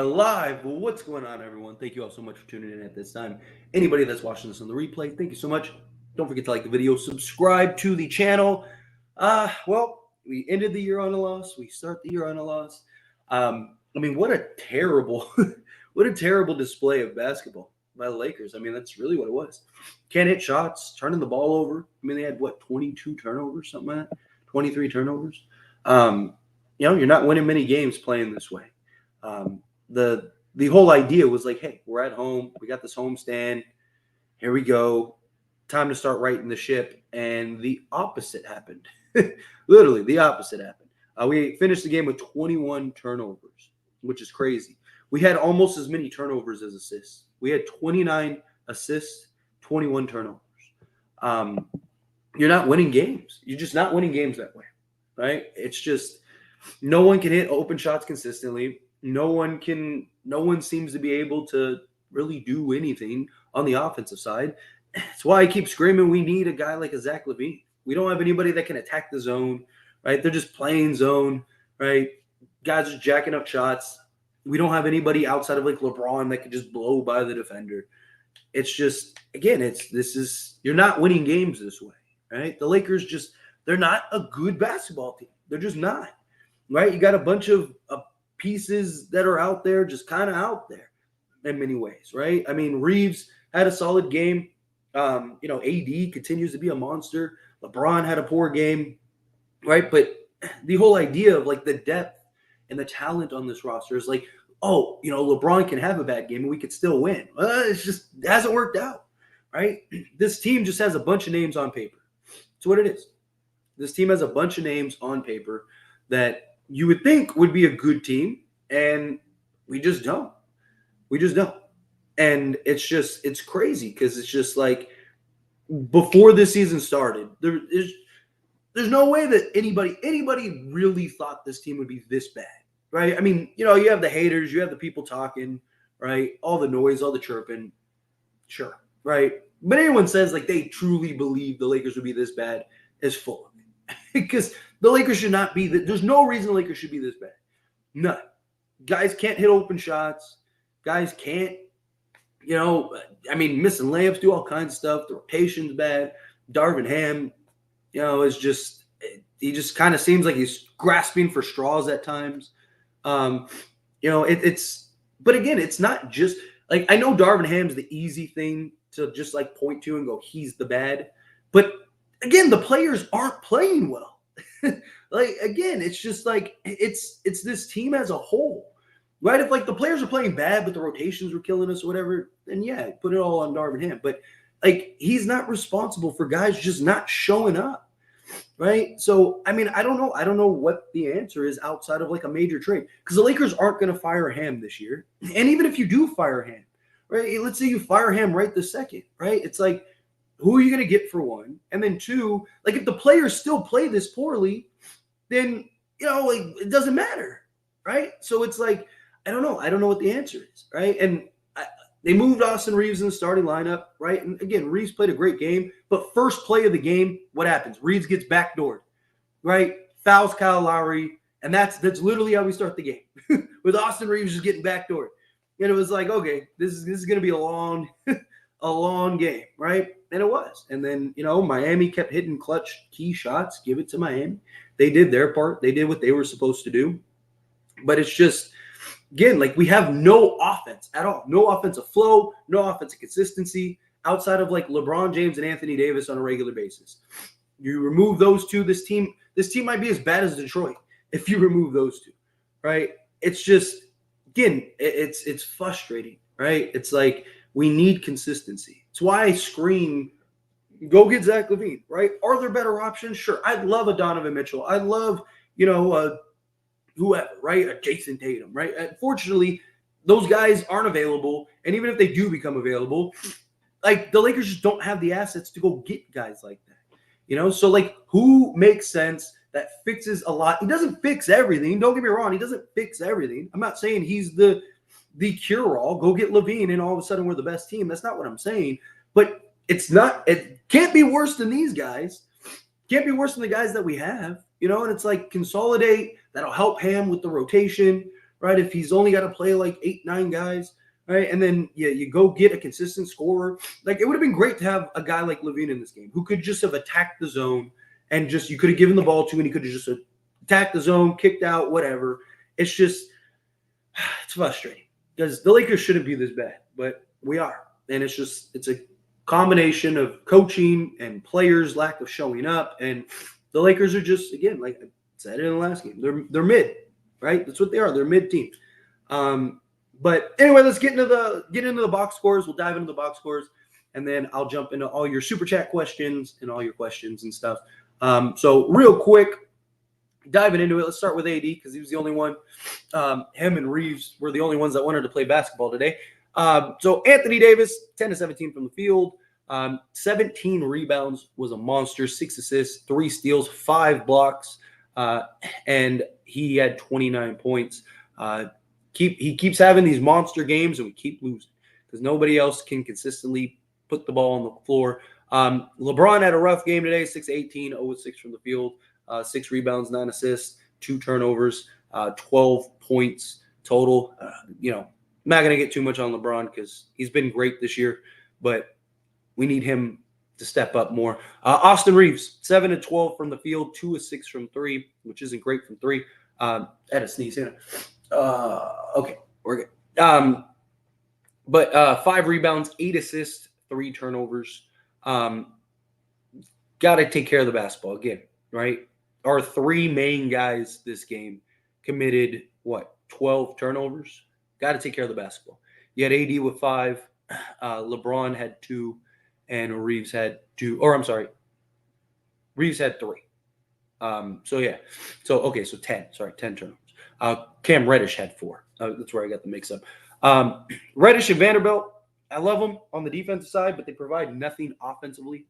Live. Well, what's going on, everyone? Thank you all so much for tuning in at this time. Anybody that's watching this on the replay, thank you so much. Don't forget to like the video, subscribe to the channel. We ended the year on a loss. We start the year on a loss. What a terrible, what a terrible display of basketball by the Lakers. I mean, that's really what it was. Can't hit shots, turning the ball over. I mean, they had 22 turnovers, something like that, 23 turnovers. You're not winning many games playing this way. The whole idea was like, hey, we're at home. We got this home stand. Here we go. Time to start righting the ship. And the opposite happened. Literally, the opposite happened. We finished the game with 21 turnovers, which is crazy. We had almost as many turnovers as assists. We had 29 assists, 21 turnovers. You're not winning games. You're just not winning games that way, right? It's just no one can hit open shots consistently. No one seems to be able to really do anything on the offensive side. That's why I keep screaming we need a guy like a Zach LaVine. We don't have anybody that can attack the zone, right? They're just playing zone, right? Guys are jacking up shots. We don't have anybody outside of like LeBron that can just blow by the defender. It's just, again, you're not winning games this way, right? The Lakers they're not a good basketball team. They're just not, right? You got a bunch of pieces that are out there, just kind of out there in many ways, right? I mean, Reeves had a solid game. AD continues to be a monster. LeBron had a poor game, right? But the whole idea of like the depth and the talent on this roster is like, LeBron can have a bad game and we could still win. It hasn't worked out, right? This team just has a bunch of names on paper. That's what it is. This team has a bunch of names on paper that you would think would be a good team, and we just don't. We just don't. And it's crazy because it's just like before this season started, there's no way that anybody really thought this team would be this bad, right? I mean, you have the haters, you have the people talking, right? All the noise, all the chirping, sure, right? But anyone says like they truly believe the Lakers would be this bad is full of it. Because the Lakers should not be there's no reason the Lakers should be this bad. None. Guys can't hit open shots. Guys can't, missing layups, do all kinds of stuff. The rotation's bad. Darvin Ham, he just kind of seems like he's grasping for straws at times. But again, it's not just like, I know Darvin Ham's the easy thing to just like point to and go, he's the bad. But again, the players aren't playing well. It's just like it's this team as a whole, right? If like the players are playing bad, but the rotations were killing us or whatever, then yeah, put it all on Darvin Ham. But like he's not responsible for guys just not showing up, right? So I don't know what the answer is outside of like a major trade, because the Lakers aren't going to fire Ham this year. And even if you do fire Ham, right? Let's say you fire Ham right this second, right? It's like, who are you going to get for one? And then two, like if the players still play this poorly, then, it doesn't matter, right? So it's like, I don't know. I don't know what the answer is, right? And they moved Austin Reeves in the starting lineup, right? And again, Reeves played a great game, but first play of the game, what happens? Reeves gets backdoored, right? Fouls Kyle Lowry, and that's literally how we start the game, with Austin Reeves just getting backdoored. And it was like, okay, this is going to be a long game, right? And it was. And then, Miami kept hitting clutch key shots. Give it to Miami. They did their part. They did what they were supposed to do. But it's just, again, like we have no offense at all. No offensive flow, no offensive consistency outside of like LeBron James and Anthony Davis on a regular basis. You remove those two, this team might be as bad as Detroit if you remove those two, right? It's just, again, it's frustrating, right? It's like we need consistency. It's why I scream, go get Zach LaVine, right? Are there better options? Sure. I'd love a Donovan Mitchell. I'd love, whoever, right? A Jason Tatum, right? Unfortunately, those guys aren't available. And even if they do become available, like the Lakers just don't have the assets to go get guys like that, So like who makes sense that fixes a lot? He doesn't fix everything. Don't get me wrong. He doesn't fix everything. I'm not saying he's the cure-all. Go get LaVine and all of a sudden we're the best team. That's not what I'm saying. But it can't be worse than these guys. Can't be worse than the guys that we have, and it's like consolidate. That'll help Ham with the rotation, right? If he's only got to play like 8, 9 guys, right? And then you go get a consistent scorer. Like it would have been great to have a guy like LaVine in this game who could just have attacked the zone and just you could have given the ball to and he could have just attacked the zone, kicked out, whatever. It's just it's frustrating because the Lakers shouldn't be this bad, but we are. And it's a combination of coaching and players' lack of showing up. And the Lakers are just, again, like I said in the last game, they're mid, right? That's what they are. They're a mid team. But anyway, let's get into the box scores. We'll dive into the box scores, and then I'll jump into all your super chat questions and all your questions and stuff. So real quick, diving into it, let's start with AD because he was the only one. Him and Reeves were the only ones that wanted to play basketball today. So Anthony Davis, 10 to 17 from the field, 17 rebounds, was a monster, 6 assists, 3 steals, 5 blocks, and he had 29 points. He keeps having these monster games, and we keep losing because nobody else can consistently put the ball on the floor. LeBron had a rough game today, 6-18, 0-6 from the field, 6 rebounds, 9 assists, 2 turnovers, 12 points total. I'm not going to get too much on LeBron because he's been great this year, but we need him to step up more. Austin Reeves, 7-12 from the field, 2-6 from 3, which isn't great from 3. I had a sneeze in. Okay, we're good. But 5 rebounds, 8 assists, 3 turnovers. Got to take care of the basketball again, right? Our 3 main guys this game committed 12 turnovers. Got to take care of the basketball. You had AD with 5, LeBron had 2, and Reeves had 2. Or I'm sorry, Reeves had 3. So 10. Sorry, 10 turnovers. Cam Reddish had 4. That's where I got the mix up. Reddish and Vanderbilt, I love them on the defensive side, but they provide nothing offensively.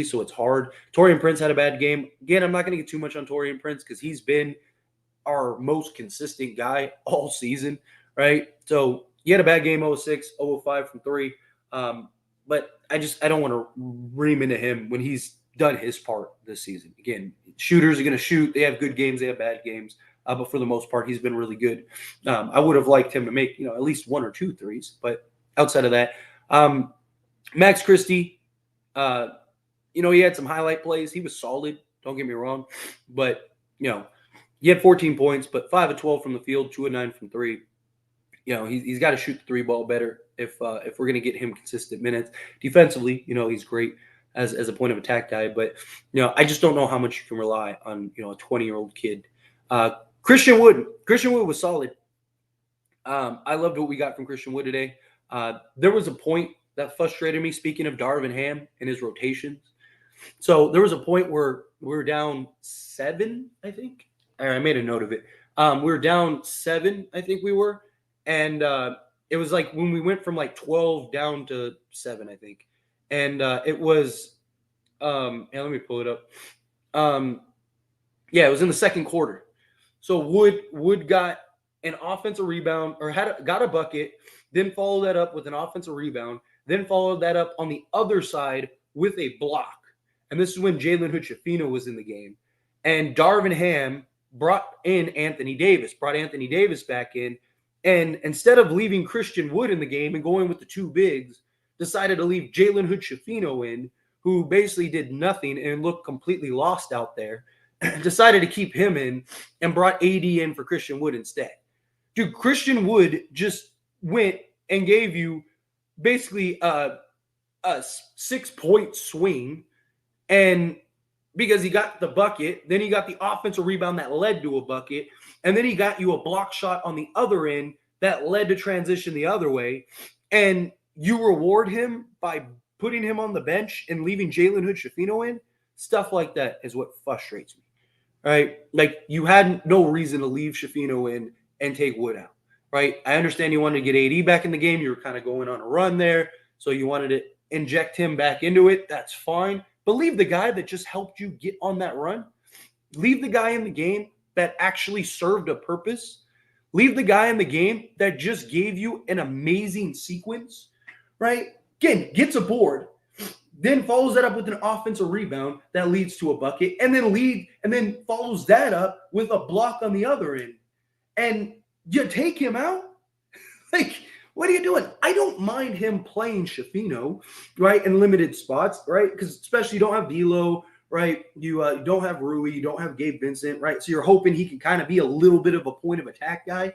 So it's hard. Taurean Prince had a bad game. Again, I'm not going to get too much on Taurean Prince because he's been our most consistent guy all season, right? So he had a bad game, 0-6, 0-5 from 3. But I don't want to ream into him when he's done his part this season. Again, shooters are going to shoot. They have good games. They have bad games. But for the most part, he's been really good. I would have liked him to make, at least 1 or 2 threes. But outside of that, Max Christie, he had some highlight plays. He was solid. Don't get me wrong. But, he had 14 points, but 5 of 12 from the field, 2 of 9 from 3. He's got to shoot the 3-ball better if we're going to get him consistent minutes. Defensively, he's great as a point of attack guy. But, I just don't know how much you can rely on, a 20-year-old kid. Christian Wood was solid. I loved what we got from Christian Wood today. There was a point that frustrated me, speaking of Darvin Ham and his rotations. So there was a point where we were down 7, I think. I made a note of it. We were down 7, I think we were. And it was like when we went from like 12 down to 7, I think. And it was let me pull it up. It was in the second quarter. So Wood got an offensive rebound or got a bucket, then followed that up with an offensive rebound, then followed that up on the other side with a block. And this is when Jalen Hood-Schifino was in the game. And Darvin Ham brought Anthony Davis back in. And instead of leaving Christian Wood in the game and going with the 2 bigs, decided to leave Jalen Hood-Schifino in, who basically did nothing and looked completely lost out there. Decided to keep him in and brought AD in for Christian Wood instead. Dude, Christian Wood just went and gave you basically a 6-point swing, and because he got the bucket, then he got the offensive rebound that led to a bucket, and then he got you a block shot on the other end that led to transition the other way, and you reward him by putting him on the bench and leaving Jalen Hood-Schifino in. Stuff like that is what frustrates me. Right? Like, you had no reason to leave Schifino in and take Wood out. Right? I understand you wanted to get AD back in the game. You were kind of going on a run there, so you wanted to inject him back into it. That's fine. But leave the guy that just helped you get on that run. Leave the guy in the game that actually served a purpose. Leave the guy in the game that just gave you an amazing sequence. Right? Again, gets a board. Then follows that up with an offensive rebound that leads to a bucket, and then follows that up with a block on the other end. and you take him out? Like, what are you doing? I don't mind him playing Shafino, right, in limited spots, right? Because especially you don't have D'Lo, right? You don't have Rui, you don't have Gabe Vincent, right? So you're hoping he can kind of be a little bit of a point of attack guy.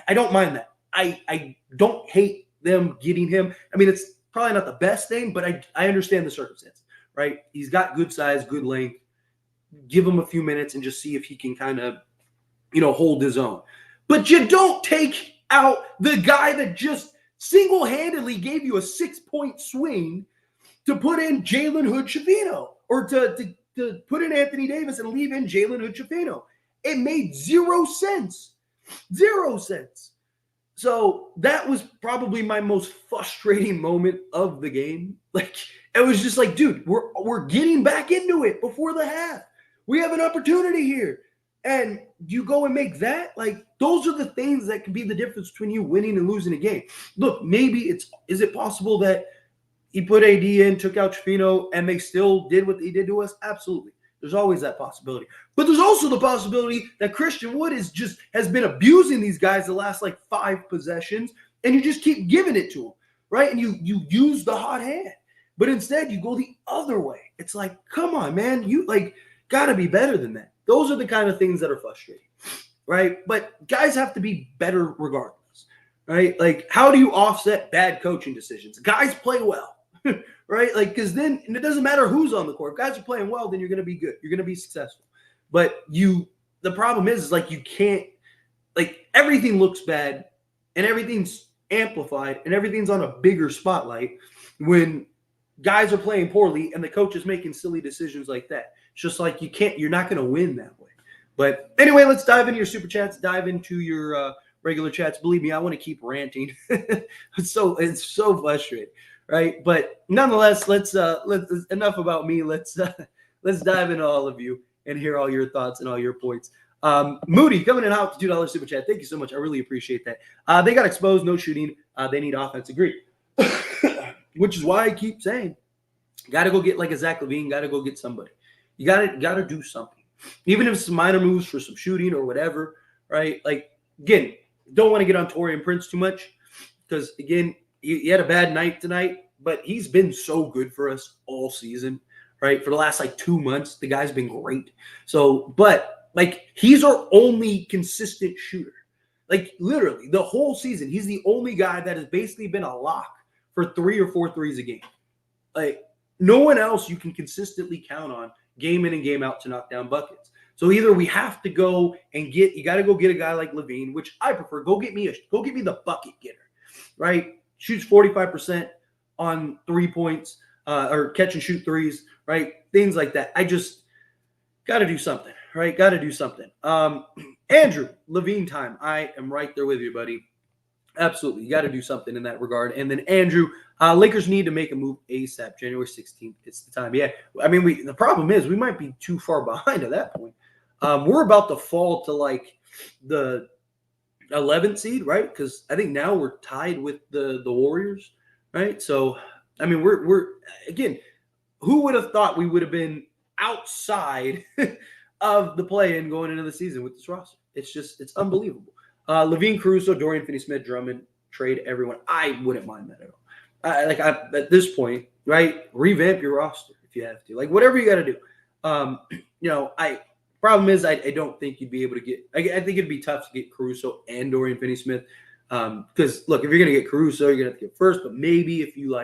I don't mind that. I don't hate them getting him. I mean, it's probably not the best thing, but I understand the circumstance, right? He's got good size, good length. Give him a few minutes and just see if he can kind of, hold his own. But you don't take out the guy that just single-handedly gave you a 6-point swing to put in Jalen Hood-Schifino, or to put in Anthony Davis and leave in Jalen Hood-Schifino. It made 0 sense. 0 sense. So that was probably my most frustrating moment of the game. Like, it was just like, dude, we're getting back into it before the half. We have an opportunity here. And you go and make that, like, those are the things that can be the difference between you winning and losing a game. Look, maybe is it possible that he put AD in, took out Schifino, and they still did what they did to us? Absolutely. There's always that possibility. But there's also the possibility that Christian Wood has been abusing these guys the last, 5 possessions, and you just keep giving it to them, right? And you use the hot hand. But instead, you go the other way. It's like, come on, man. You, got to be better than that. Those are the kind of things that are frustrating, right? But guys have to be better regardless, right? Like, how do you offset bad coaching decisions? Guys play well, right? Like, because then it doesn't matter who's on the court. If guys are playing well, then you're going to be good. You're going to be successful. But the problem is you can't, everything looks bad and everything's amplified and everything's on a bigger spotlight when guys are playing poorly and the coach is making silly decisions like that. It's just like you're not going to win that way. But anyway, let's dive into your super chats, dive into your regular chats. Believe me, I want to keep ranting. It's so frustrating, right? But nonetheless, let's enough about me. Let's dive into all of you and hear all your thoughts and all your points. Moody coming in hot with $2 super chat. Thank you so much. I really appreciate that. They got exposed, no shooting. They need offense. Agree. Which is why I keep saying, got to go get a Zach LaVine, got to go get somebody. You got to do something. Even if it's some minor moves for some shooting or whatever, right? Again, don't want to get on Taurean Prince too much because, again, he had a bad night tonight, but he's been so good for us all season, right? For the last, 2 months, the guy's been great. So, but, he's our only consistent shooter. Literally, the whole season, he's the only guy that has basically been a lock for 3 or 4 threes a game. No one else you can consistently count on game in and game out to knock down buckets. So either we have to go and you got to go get a guy like LaVine, which I prefer. Go get me the bucket getter, right? Shoots 45% on 3 points or catch and shoot threes, right? Things like that. I just got to do something, right? Got to do something. Andrew, LaVine time. I am right there with you, buddy. Absolutely. You got to do something in that regard. And then Andrew, Lakers need to make a move ASAP. January 16th. It's the time. Yeah. I mean, the problem is we might be too far behind at that point. We're about to fall to the 11th seed, right? Because I think now we're tied with the Warriors, right? So, I mean, we're again, who would have thought we would have been outside of the play-in going into the season with this roster? It's unbelievable. LaVine, Caruso, Dorian Finney-Smith, Drummond, trade everyone. I wouldn't mind that at all. At this point, right? Revamp your roster if you have to. Whatever you got to do. Problem is I don't think you'd be able to get. I think it'd be tough to get Caruso and Dorian Finney-Smith. Because look, if you're gonna get Caruso, you're gonna have to get first. But maybe if you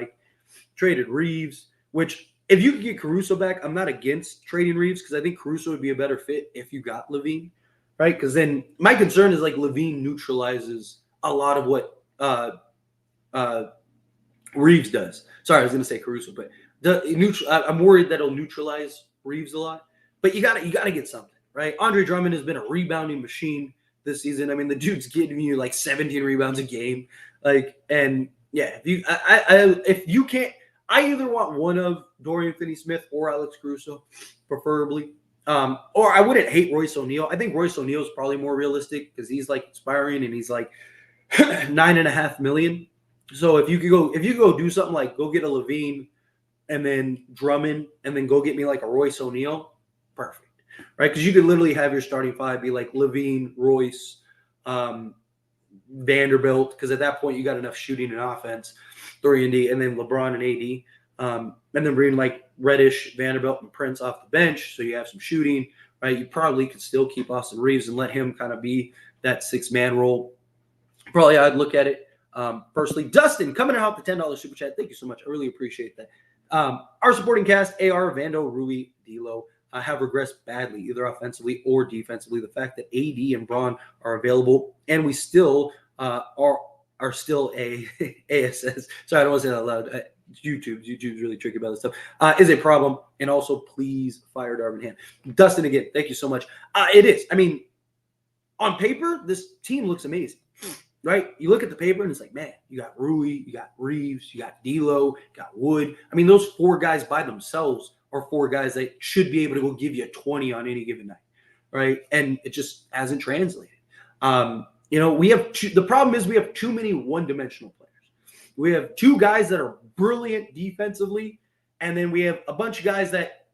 traded Reeves, which if you could get Caruso back, I'm not against trading Reeves because I think Caruso would be a better fit if you got LaVine. Right, because then my concern is LaVine neutralizes a lot of what Reeves does. Sorry, I was going to say Caruso, but I'm worried that it'll neutralize Reeves a lot. But you got to get something, right? Andre Drummond has been a rebounding machine this season. I mean, the dude's giving you 17 rebounds a game, and yeah. If you can't, I either want one of Dorian Finney-Smith or Alex Caruso, preferably. Or I wouldn't hate Royce O'Neal. I think Royce O'Neal is probably more realistic because he's expiring and he's $9.5 million. So if you could go do something go get a LaVine and then Drummond and then go get me a Royce O'Neal, perfect, right? Because you could literally have your starting five be LaVine, Royce, Vanderbilt, because at that point you got enough shooting and offense, 3 and D, and then LeBron and AD. And then bring like Reddish, Vanderbilt, and Prince off the bench, so you have some shooting, right? You probably could still keep Austin Reeves and let him kind of be that 6-man role. Probably I'd look at it personally. Dustin, coming out the $10 super chat. Thank you so much. I really appreciate that. Our supporting cast, AR, Vando, Rui, D'Lo, have regressed badly, either offensively or defensively. The fact that AD and Braun are available, and we still are still a ASS. Sorry, I don't want to say that loud. YouTube's really tricky about this stuff. Is a problem, and also please fire Darvin Ham. Dustin, again, thank you so much. It is. I mean, on paper, this team looks amazing, right? You look at the paper and it's like, man, you got Rui, you got Reeves, you got D'Lo, you got Wood. I mean, those 4 guys by themselves are 4 guys that should be able to go give you a 20 on any given night, right? And it just hasn't translated. We have the problem is we have too many one-dimensional players. We have 2 guys that are brilliant defensively, and then we have a bunch of guys that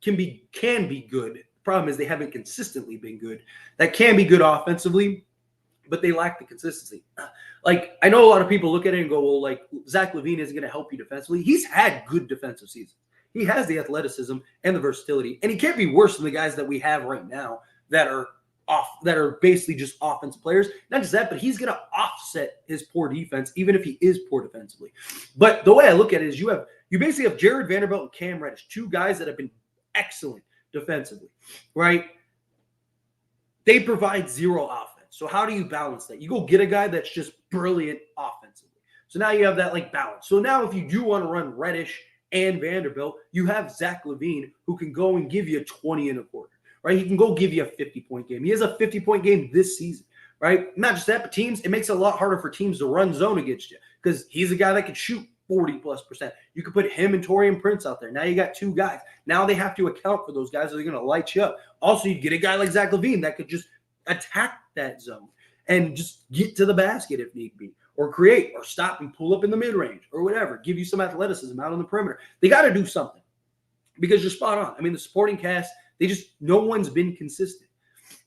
can be good. The problem is they haven't consistently been good. That can be good offensively, but they lack the consistency. Like, I know a lot of people look at it and go, well, like, Zach LaVine isn't going to help you defensively. He's had good defensive seasons. He has the athleticism and the versatility, and he can't be worse than the guys that we have right now that are basically just offensive players. Not just that, but he's going to offset his poor defense, even if he is poor defensively. But the way I look at it is you basically have Jared Vanderbilt and Cam Reddish, 2 guys that have been excellent defensively, right? They provide 0 offense. So how do you balance that? You go get a guy that's just brilliant offensively. So now you have that like balance. So now if you do want to run Reddish and Vanderbilt, you have Zach LaVine who can go and give you 20 and a quarter, right? He can go give you a 50-point game. He has a 50-point game this season, right? Not just that, but it makes it a lot harder for teams to run zone against you because he's a guy that can shoot 40+%. You could put him and Taurean Prince out there. Now you got 2 guys. Now they have to account for those guys that are going to light you up. Also, you get a guy like Zach LaVine that could just attack that zone and just get to the basket if need be, or create, or stop and pull up in the mid-range, or whatever. Give you some athleticism out on the perimeter. They got to do something because you're spot on. I mean, the supporting cast, no one's been consistent.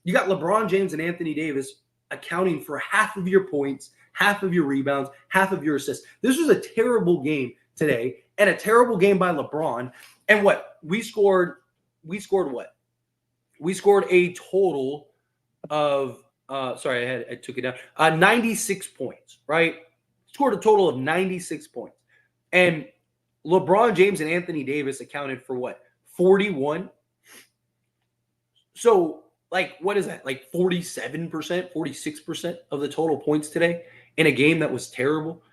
You got LeBron James and Anthony Davis accounting for half of your points, half of your rebounds, half of your assists. This was a terrible game today, and a terrible game by LeBron. And what? We scored what? We scored a total of I took it down. 96 points, right? Scored a total of 96 points. And LeBron James and Anthony Davis accounted for what? 41. So, like, what is that? Like 47%, 46% of the total points today in a game that was terrible.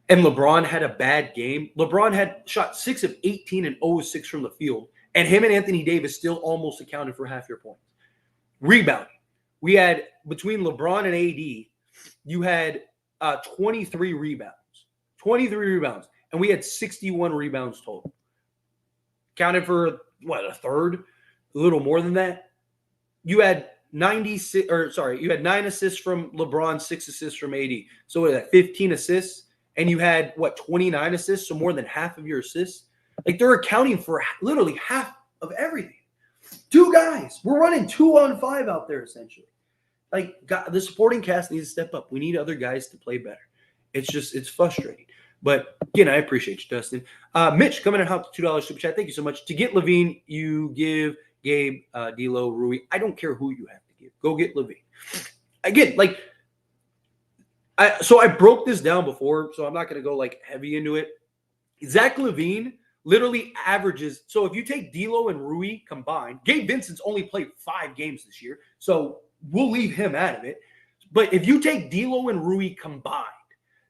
And LeBron had a bad game. LeBron had shot 6 of 18 and 0 of 6 from the field. And him and Anthony Davis still almost accounted for half your points. Rebounding. We had, between LeBron and AD, you had 23 rebounds. 23 rebounds. And we had 61 rebounds total. Counted for, what, a third? A little more than that. You had 9 assists from LeBron, 6 assists from AD. So what is that, 15 assists? And you had, 29 assists? So more than half of your assists. Like, they're accounting for literally half of everything. 2 guys. We're running 2-on-5 out there, essentially. Like, the supporting cast needs to step up. We need other guys to play better. It's frustrating. But, again, I appreciate you, Dustin. Mitch, coming in hot $2 super chat. Thank you so much. To get LaVine, you give Gabe, D'Lo, Rui. I don't care who you have to give. Go get LaVine. Again, like, I broke this down before, so I'm not going to go, like, heavy into it. Zach LaVine literally averages. So if you take D'Lo and Rui combined, Gabe Vincent's only played 5 games this year, so we'll leave him out of it. But if you take D'Lo and Rui combined,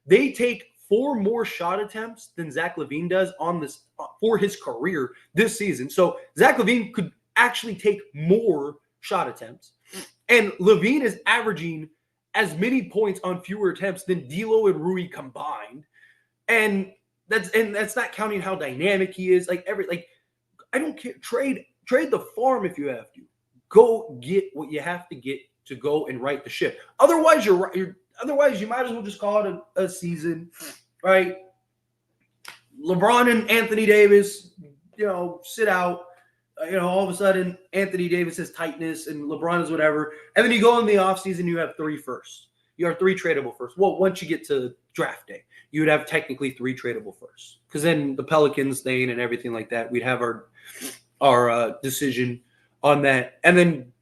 they take 4 more shot attempts than Zach LaVine does on this for his career this season. So Zach LaVine could actually take more shot attempts, and LaVine is averaging as many points on fewer attempts than D'Lo and Rui combined, and that's not counting how dynamic he is. Like, I don't care. Trade the farm if you have to. Go get what you have to get to go and right the ship. Otherwise, otherwise you might as well just call it a season, right? LeBron and Anthony Davis, sit out. all of a sudden Anthony Davis has tightness and LeBron is whatever. And then you go in the offseason, you have 3 firsts. You have 3 tradable firsts. Well, once you get to draft day, you would have technically 3 tradable firsts. Because then the Pelicans thing and everything like that, we'd have our decision on that. And then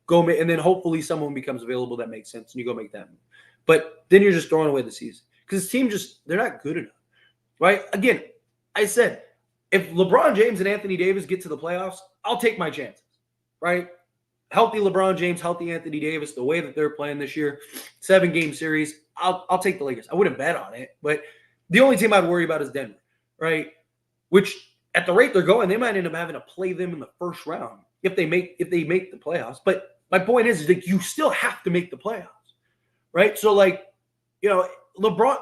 hopefully someone becomes available that makes sense and you go make that move. But then you're just throwing away the season. Because this team they're not good enough. Right? Again, I said, if LeBron James and Anthony Davis get to the playoffs, I'll take my chances, right? Healthy LeBron James, healthy Anthony Davis, the way that they're playing this year, 7-game series, I'll take the Lakers. I wouldn't bet on it, but the only team I'd worry about is Denver, right? Which at the rate they're going, they might end up having to play them in the first round if they make the playoffs. But my point is like you still have to make the playoffs, right? So like, LeBron,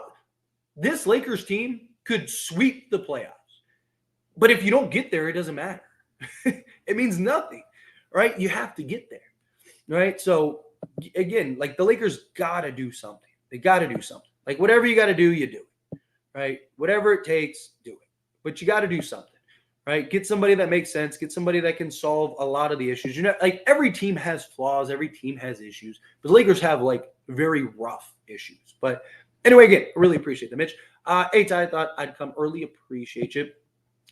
this Lakers team could sweep the playoffs. But if you don't get there, it doesn't matter. It means nothing, right? You have to get there, right? So, again, like the Lakers got to do something. They got to do something. Like whatever you got to do, you do it, right? Whatever it takes, do it. But you got to do something, right? Get somebody that makes sense. Get somebody that can solve a lot of the issues. Like every team has flaws. Every team has issues. But the Lakers have like very rough issues. But anyway, again, I really appreciate the Mitch. Hey, Ty, I thought I'd come early. Appreciate you.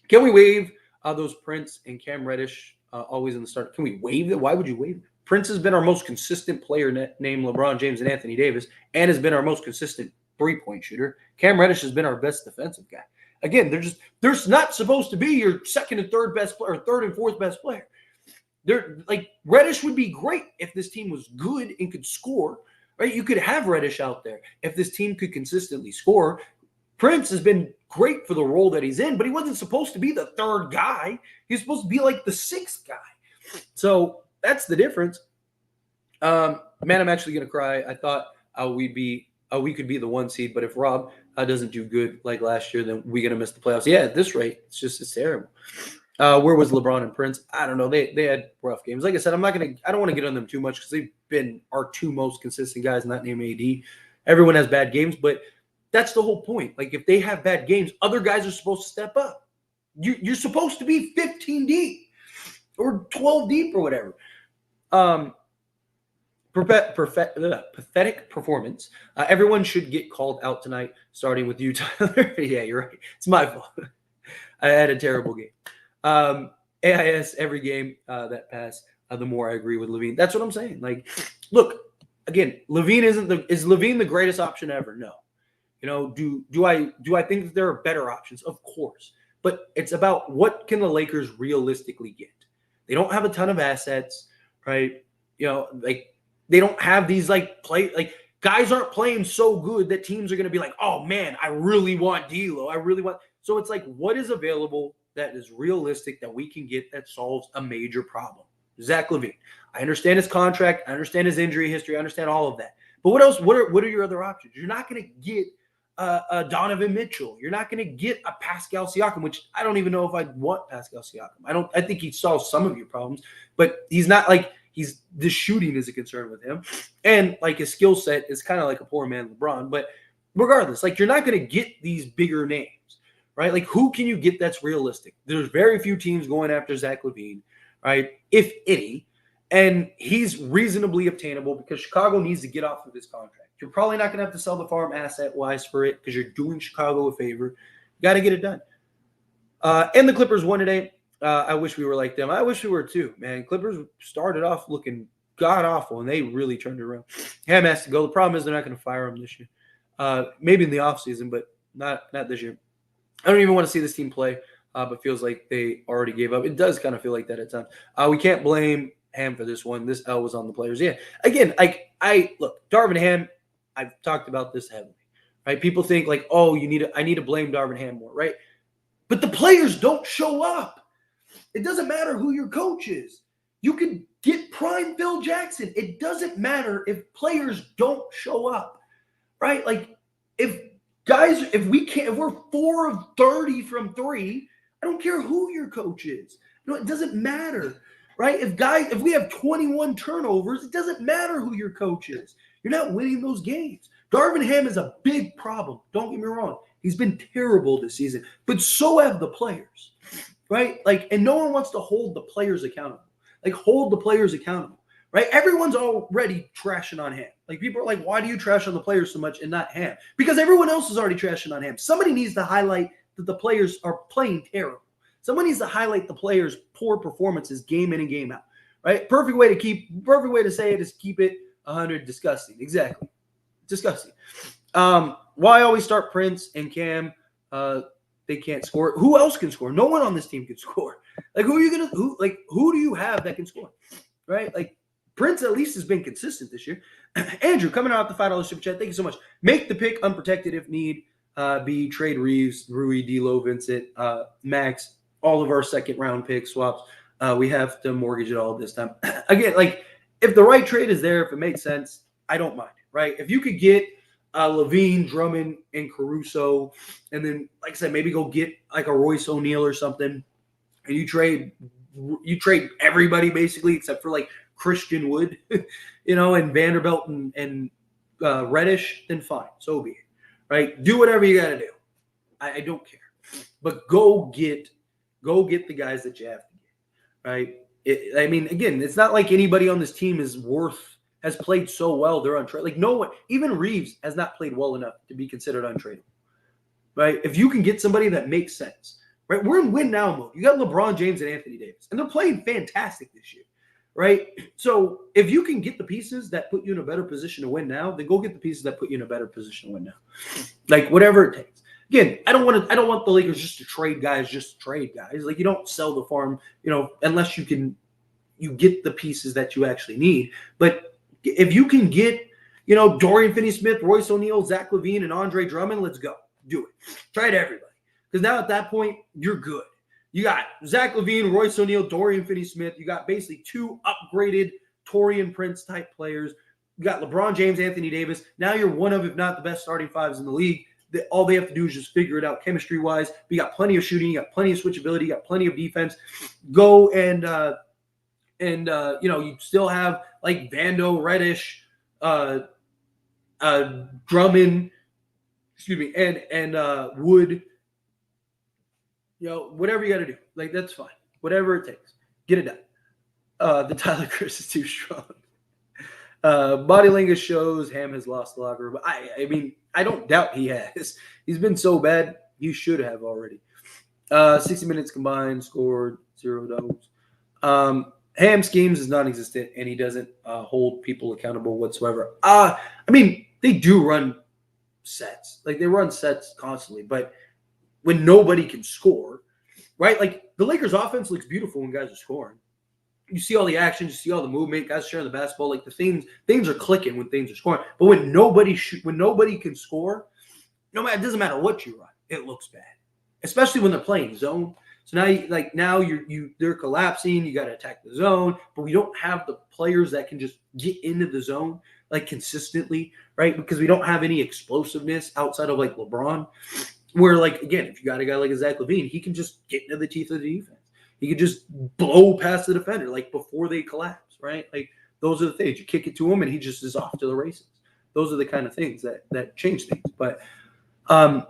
Can we waive those Prince and Cam Reddish always in the start? Can we waive it? Why would you waive it? Prince has been our most consistent player named LeBron James and Anthony Davis and has been our most consistent three-point shooter. Cam Reddish has been our best defensive guy. Again, there's not supposed to be your second and third best player or third and fourth best player. Reddish would be great if this team was good and could score, right? You could have Reddish out there if this team could consistently score. Prince has been great for the role that he's in, but he wasn't supposed to be the third guy. He's supposed to be like the sixth guy. So that's the difference. Man, I'm actually going to cry. I thought we could be the 1 seed, but if Rob doesn't do good like last year, then we're going to miss the playoffs. Yeah, at this rate, it's terrible. Where was LeBron and Prince? I don't know. They had rough games. Like I said, I don't want to get on them too much because they've been our 2 most consistent guys, not named AD. Everyone has bad games, but that's the whole point. Like if they have bad games, other guys are supposed to step up. You're supposed to be 15 deep or 12 deep or whatever. Pathetic performance. Everyone should get called out tonight, starting with you, Tyler. Yeah, you're right. It's my fault. I had a terrible game. AIS every game that passed, the more I agree with LaVine. That's what I'm saying. Like, look, again, is LaVine the greatest option ever? No. Do I think that there are better options? Of course. But it's about what can the Lakers realistically get. They don't have a ton of assets, right? Like they don't have these guys aren't playing so good that teams are going to be like, oh man, I really want D'Lo. So it's like, what is available that is realistic that we can get that solves a major problem? Zach LaVine. I understand his contract. I understand his injury history. I understand all of that. But what else? What are your other options? You're not going to get a Donovan Mitchell. You're not going to get a Pascal Siakam, which I don't even know if I'd want Pascal Siakam. I think he solves some of your problems, but he's not like the shooting is a concern with him. And like his skill set is kind of like a poor man LeBron. But regardless, like you're not going to get these bigger names, right? Like who can you get that's realistic? There's very few teams going after Zach LaVine, right? If any. And he's reasonably obtainable because Chicago needs to get off of his contract. You're probably not going to have to sell the farm asset-wise for it because you're doing Chicago a favor. You got to get it done. And the Clippers won today. I wish we were like them. I wish we were too, man. Clippers started off looking god-awful, and they really turned it around. Ham has to go. The problem is they're not going to fire him this year. Maybe in the offseason, but not this year. I don't even want to see this team play, but feels like they already gave up. It does kind of feel like that at times. We can't blame Ham for this one. This L was on the players. Yeah. Again, look, Darvin Ham, I've talked about this heavily, right? People think like, oh, I need to blame Darvin Ham more, right? But the players don't show up. It doesn't matter who your coach is. You can get prime Phil Jackson. It doesn't matter if players don't show up, right? Like if we're 4 of 30 from 3, I don't care who your coach is. It doesn't matter, right? If we have 21 turnovers, it doesn't matter who your coach is. You're not winning those games. Darvin Ham is a big problem. Don't get me wrong. He's been terrible this season, but so have the players. right? Like, and no one wants to hold the players accountable. Like, hold the players accountable, right? Everyone's already trashing on Ham. Like, people are like, why do you trash on the players so much and not Ham? Because everyone else is already trashing on Ham. Somebody needs to highlight that the players are playing terrible. Someone needs to highlight the players' poor performances game in and game out, right? Perfect way to say it is keep it 100. Disgusting. Exactly. Disgusting. Why always start Prince and Cam? They can't score. Who else can score? No one on this team can score. Like, who do you have that can score? Right? Like, Prince at least has been consistent this year. Andrew, coming out the $5 super chat. Thank you so much. Make the pick unprotected if need be. Trade Reeves, Rui, D'Lo, Vincent, Max, all of our second round pick swaps. We have to mortgage it all this time. Again, like, if the right trade is there, if it makes sense, I don't mind. Right? If you could get LaVine, Drummond, and Caruso, and then, like I said, maybe go get like a Royce O'Neal or something, and you trade everybody basically except for like Christian Wood, and Vanderbilt and Reddish, then fine, so be it. Right? Do whatever you got to do. I don't care, but go get the guys that you have to get. Right? Again, it's not like anybody on this team has played so well they're untradeable. Like, no one, even Reeves has not played well enough to be considered untradeable. Right? If you can get somebody that makes sense, right? We're in win now mode. You got LeBron James and Anthony Davis, and they're playing fantastic this year. Right? So if you can get the pieces that put you in a better position to win now, then go get the pieces that put you in a better position to win now. Like, whatever it takes. Again, I don't want the Lakers just to trade guys. Like, you don't sell the farm, unless you get the pieces that you actually need. But if you can get, Dorian Finney-Smith, Royce O'Neal, Zach LaVine, and Andre Drummond, let's go. Do it. Try it, everybody. Because now at that point, you're good. You got Zach LaVine, Royce O'Neal, Dorian Finney-Smith. You got basically two upgraded Taurean Prince type players. You got LeBron James, Anthony Davis. Now you're one of, if not the best starting fives in the league. All they have to do is just figure it out chemistry-wise. You got plenty of shooting. You got plenty of switchability. You got plenty of defense. Go and you still have like Vando, Reddish, Drummond, and Wood. Whatever you got to do, like, that's fine. Whatever it takes, get it done. The Tyler curse is too strong. Body language shows Ham has lost the locker room. I don't doubt he has. He's been so bad. He should have already. 60 minutes combined, scored 0 doubles. Ham schemes is non-existent, and he doesn't hold people accountable whatsoever. They do run sets. Like, they run sets constantly, but when nobody can score, right? Like, the Lakers' offense looks beautiful when guys are scoring. You see all the action, you see all the movement, guys sharing the basketball. Like, the things are clicking when things are scoring. But when nobody can score, it doesn't matter what you run, it looks bad. Especially when they're playing zone. So now they're collapsing. You got to attack the zone, but we don't have the players that can just get into the zone like consistently, right? Because we don't have any explosiveness outside of like LeBron. Where, like, again, if you got a guy like a Zach LaVine, he can just get into the teeth of the defense. He could just blow past the defender like before they collapse, right? Like, those are the things. You kick it to him and he just is off to the races. Those are the kind of things that change things. But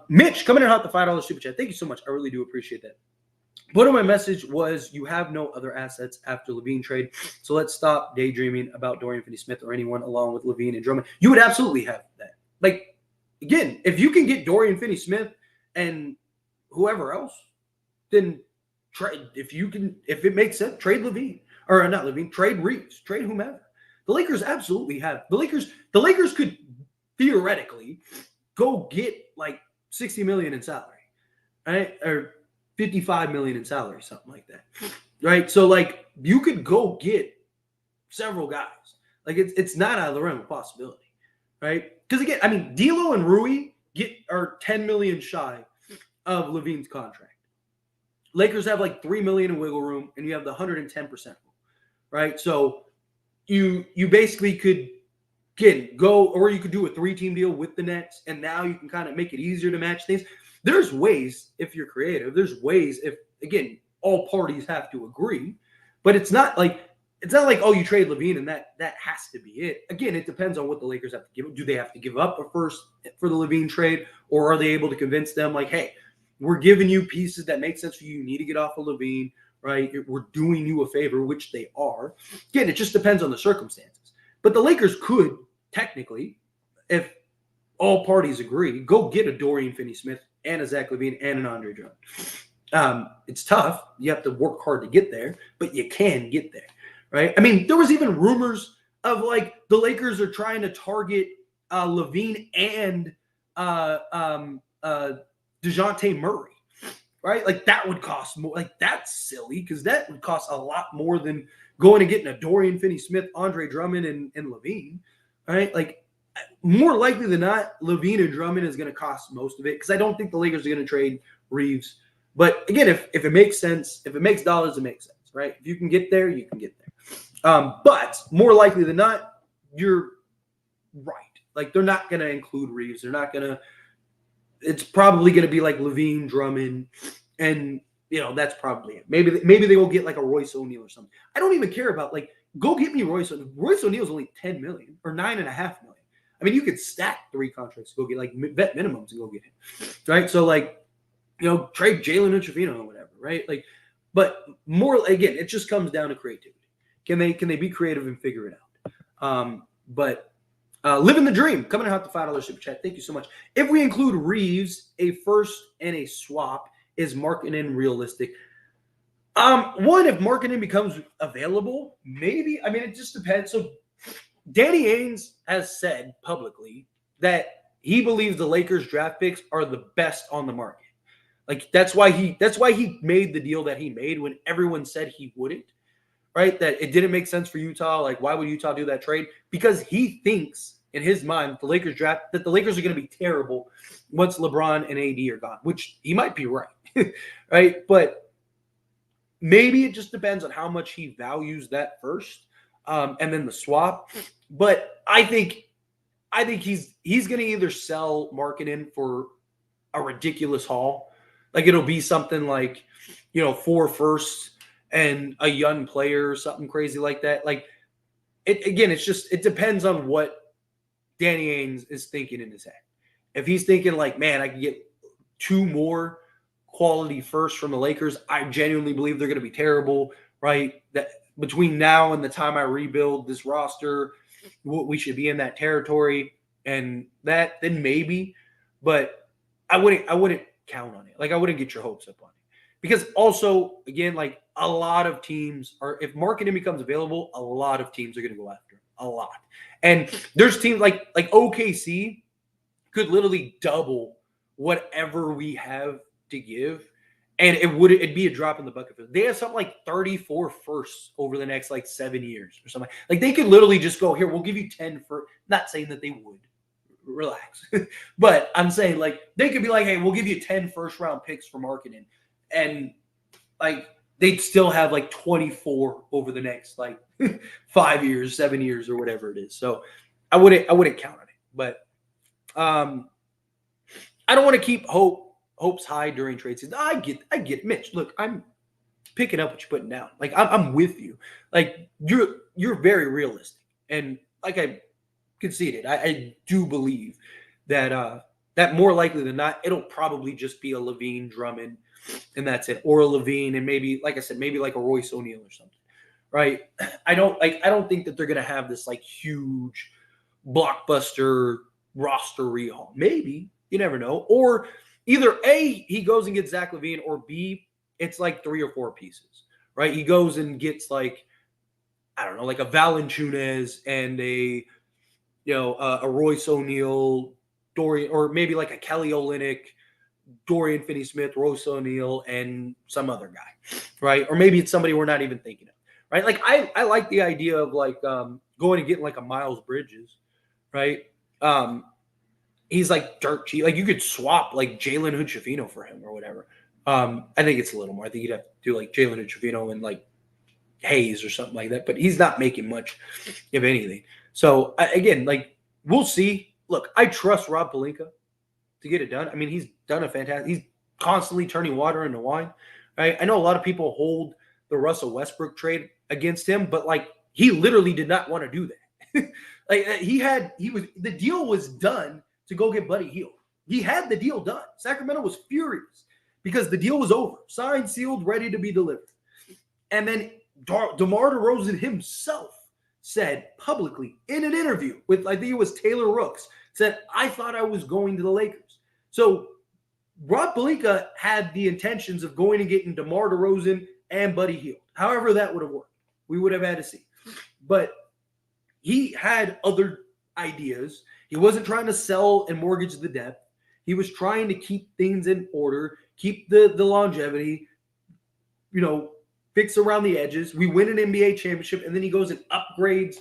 Mitch, coming in hot, the $5 super chat. Thank you so much. I really do appreciate that. Part of my message was you have no other assets after LaVine trade, so let's stop daydreaming about Dorian Finney-Smith or anyone along with LaVine and Drummond. You would absolutely have that. Like, again, if you can get Dorian Finney-Smith and whoever else, then trade. If it makes sense, trade LaVine. Or not LaVine, trade Reeves, trade whomever. The Lakers absolutely have. The Lakers could theoretically go get like $60 million in salary, right? Or $55 million in salary, something like that, right? So, like, you could go get several guys. Like, it's not out of the realm of possibility, right? Because, again, D'Lo and Rui are $10 million shy of LaVine's contract. Lakers have like $3 million in wiggle room, and you have the 110%, right? So you basically could go, or you could do a 3-team deal with the Nets, and now you can kind of make it easier to match things. There's ways if you're creative. There's ways if, again, all parties have to agree, but it's not like, oh, you trade LaVine and that has to be it. Again, it depends on what the Lakers have to give. Do they have to give up a first for the LaVine trade, or are they able to convince them like, hey, we're giving you pieces that make sense for you. You need to get off of LaVine, right? We're doing you a favor, which they are. Again, it just depends on the circumstances. But the Lakers could technically, if all parties agree, go get a Dorian Finney-Smith and a Zach LaVine and an Andre Drummond. It's tough. You have to work hard to get there, but you can get there, right? I mean, there was even rumors of like the Lakers are trying to target LaVine and DeJounte Murray, right? Like that would cost more. Like that's silly because that would cost a lot more than going and getting a Dorian Finney-Smith, Andre Drummond, and LaVine, right? Like more likely than not, LaVine and Drummond is going to cost most of it because I don't think the Lakers are going to trade Reeves. But again, if it makes sense, if it makes dollars, it makes sense, right? If you can get there, you can get there. But more likely than not, you're right. Like they're not going to include Reeves. They're not going to. It's probably going to be like LaVine, Drummond, and that's probably it. Maybe they will get like a Royce O'Neal or something. I don't even care about like go get me Royce. Royce O'Neal's only $10 million or $9.5 million. I mean, you could stack 3 contracts to go get like vet minimums and go get him, right? So like, trade Jalen and Trevino or whatever, right? Like, but more again, it just comes down to creativity. Can they be creative and figure it out? But living the dream coming out the $5 super chat. Thank you so much. If we include Reeves, a first and a swap, is marketing realistic? One, if marketing becomes available, maybe. I mean, it just depends. So Danny Ainge has said publicly that he believes the Lakers draft picks are the best on the market. Like that's why he made the deal that he made when everyone said he wouldn't, right? That it didn't make sense for Utah. Like, why would Utah do that trade? Because he thinks in his mind the Lakers are going to be terrible once LeBron and AD are gone, which he might be right, right? But maybe it just depends on how much he values that first, and then the swap. But I think he's going to either sell Markkanen for a ridiculous haul. Like it'll be something like, 4 firsts and a young player or something crazy like that. Like it depends on what Danny Ainge is thinking in his head. If he's thinking like, man, I can get 2 more quality firsts from the Lakers, I genuinely believe they're going to be terrible, right? That between now and the time I rebuild this roster, we should be in that territory, and that then maybe, but I wouldn't count on it. Like I wouldn't get your hopes up on it because also again, like a lot of teams are, if marketing becomes available, a lot of teams are going to go after him, a lot. And there's teams like OKC could literally double whatever we have to give. And it'd be a drop in the bucket. They have something like 34 firsts over the next like 7 years or something. Like they could literally just go, here, we'll give you 10 for, not saying that they would, relax. But I'm saying like they could be like, hey, we'll give you 10 first round picks for marketing. And like they'd still have like 24 over the next like 5 years, 7 years or whatever it is. So I wouldn't count on it. But I don't want to keep hopes high during trade season. I get Mitch. Look, I'm picking up what you're putting down. Like I'm with you. Like you're very realistic, and like I conceded, I do believe that that more likely than not, it'll probably just be a LaVine, Drummond, and that's it, or a LaVine, and maybe like I said, maybe like a Royce O'Neal or something, right? I don't think that they're gonna have this like huge blockbuster roster rehaul. Maybe, you never know, or either A, he goes and gets Zach LaVine, or B, it's like 3 or 4 pieces, right? He goes and gets like, I don't know, like a Valanciunas and a Royce O'Neal, Dorian, or maybe like a Kelly Olynyk, Dorian Finney-Smith, Royce O'Neal, and some other guy, right? Or maybe it's somebody we're not even thinking of, right? Like I like the idea of like going and getting like a Miles Bridges, right? He's like dirt cheap. Like you could swap like Jalen Hood-Schifino for him or whatever. I think it's a little more. I think you'd have to do like Jalen Hood-Schifino and like Hayes or something like that. But he's not making much, if anything. So again, like we'll see. Look, I trust Rob Pelinka to get it done. I mean, he's done a fantastic. He's constantly turning water into wine, right? I know a lot of people hold the Russell Westbrook trade against him, but like he literally did not want to do that. Like the deal was done to go get Buddy Hield. He had the deal done. Sacramento was furious because the deal was over, signed, sealed, ready to be delivered. And then DeMar DeRozan himself said publicly in an interview with, I think it was Taylor Rooks, said, I thought I was going to the Lakers. So Rob Pelinka had the intentions of going and getting DeMar DeRozan and Buddy Hield. However that would have worked, we would have had to see. But he had other ideas. He wasn't trying to sell and mortgage the depth. He was trying to keep things in order, keep the longevity, fix around the edges. We win an NBA championship, and then he goes and upgrades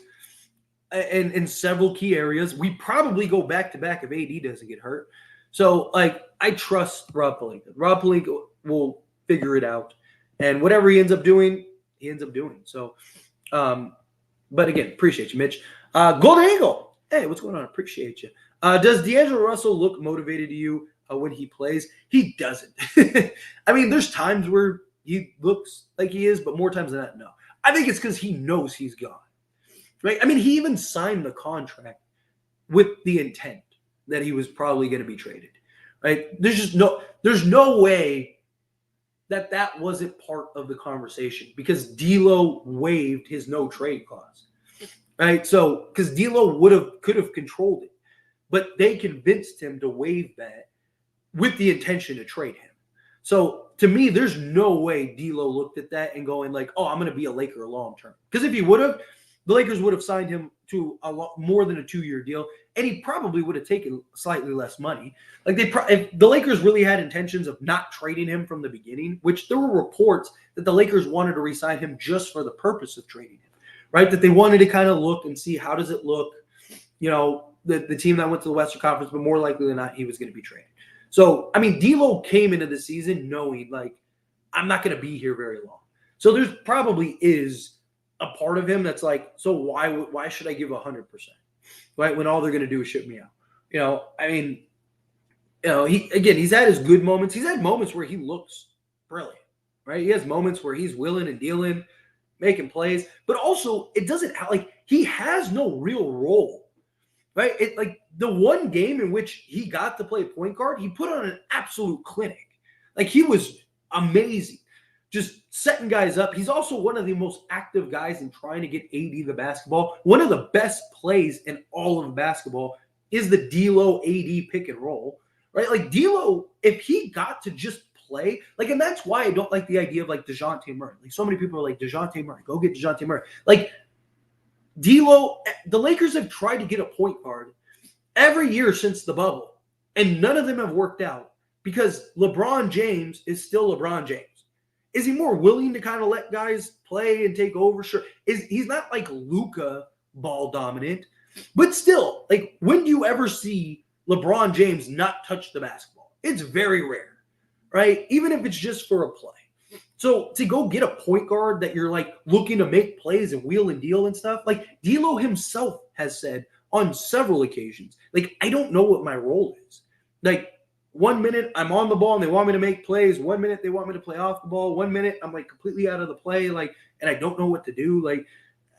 in several key areas. We probably go back-to-back if AD doesn't get hurt. So, I trust Rob Pelinka. Rob Pelinka will figure it out. And whatever he ends up doing, he ends up doing. So, but again, appreciate you, Mitch. Golden Eagle. Hey, what's going on? Appreciate you. Does D'Angelo Russell look motivated to you when he plays? He doesn't. I mean, there's times where he looks like he is, but more times than not, no. I think it's because he knows he's gone. Right? I mean, he even signed the contract with the intent that he was probably going to be traded. Right? There's no way that wasn't part of the conversation because D'Lo waived his no trade clause. Right? So, because D'Lo could have controlled it, but they convinced him to waive that with the intention to trade him. So, to me, there's no way D'Lo looked at that and going like, "Oh, I'm going to be a Laker long term." Because if he would have, the Lakers would have signed him to a lot more than a 2-year deal, and he probably would have taken slightly less money. Like if the Lakers really had intentions of not trading him from the beginning, which there were reports that the Lakers wanted to re-sign him just for the purpose of trading him, right? That they wanted to kind of look and see how does it look, the team that went to the Western Conference, but more likely than not, he was going to be traded. So, I mean, D'Lo came into the season knowing, I'm not going to be here very long. So there's probably is a part of him that's like, so why should I give 100%? Right? When all they're going to do is ship me out. He's had his good moments. He's had moments where he looks brilliant, right? He has moments where he's willing and dealing, making plays, but also it doesn't he has no real role, right? The one game in which he got to play point guard, he put on an absolute clinic. He was amazing, just setting guys up. He's also one of the most active guys in trying to get AD the basketball. One of the best plays in all of basketball is the D'Lo AD pick and roll, right? D'Lo, if he got to just play, and that's why I don't like the idea of DeJounte Murray. So many people are like, DeJounte Murray, go get DeJounte Murray. D'Lo, the Lakers have tried to get a point guard every year since the bubble, and none of them have worked out because LeBron James is still LeBron James. Is he more willing to kind of let guys play and take over? Sure. He's not like Luka ball dominant, but still, when do you ever see LeBron James not touch the basketball? It's very rare, right? Even if it's just for a play. So to go get a point guard that you're looking to make plays and wheel and deal and stuff, D'Lo himself has said on several occasions, I don't know what my role is. 1 minute I'm on the ball and they want me to make plays. 1 minute they want me to play off the ball. 1 minute I'm completely out of the play, and I don't know what to do.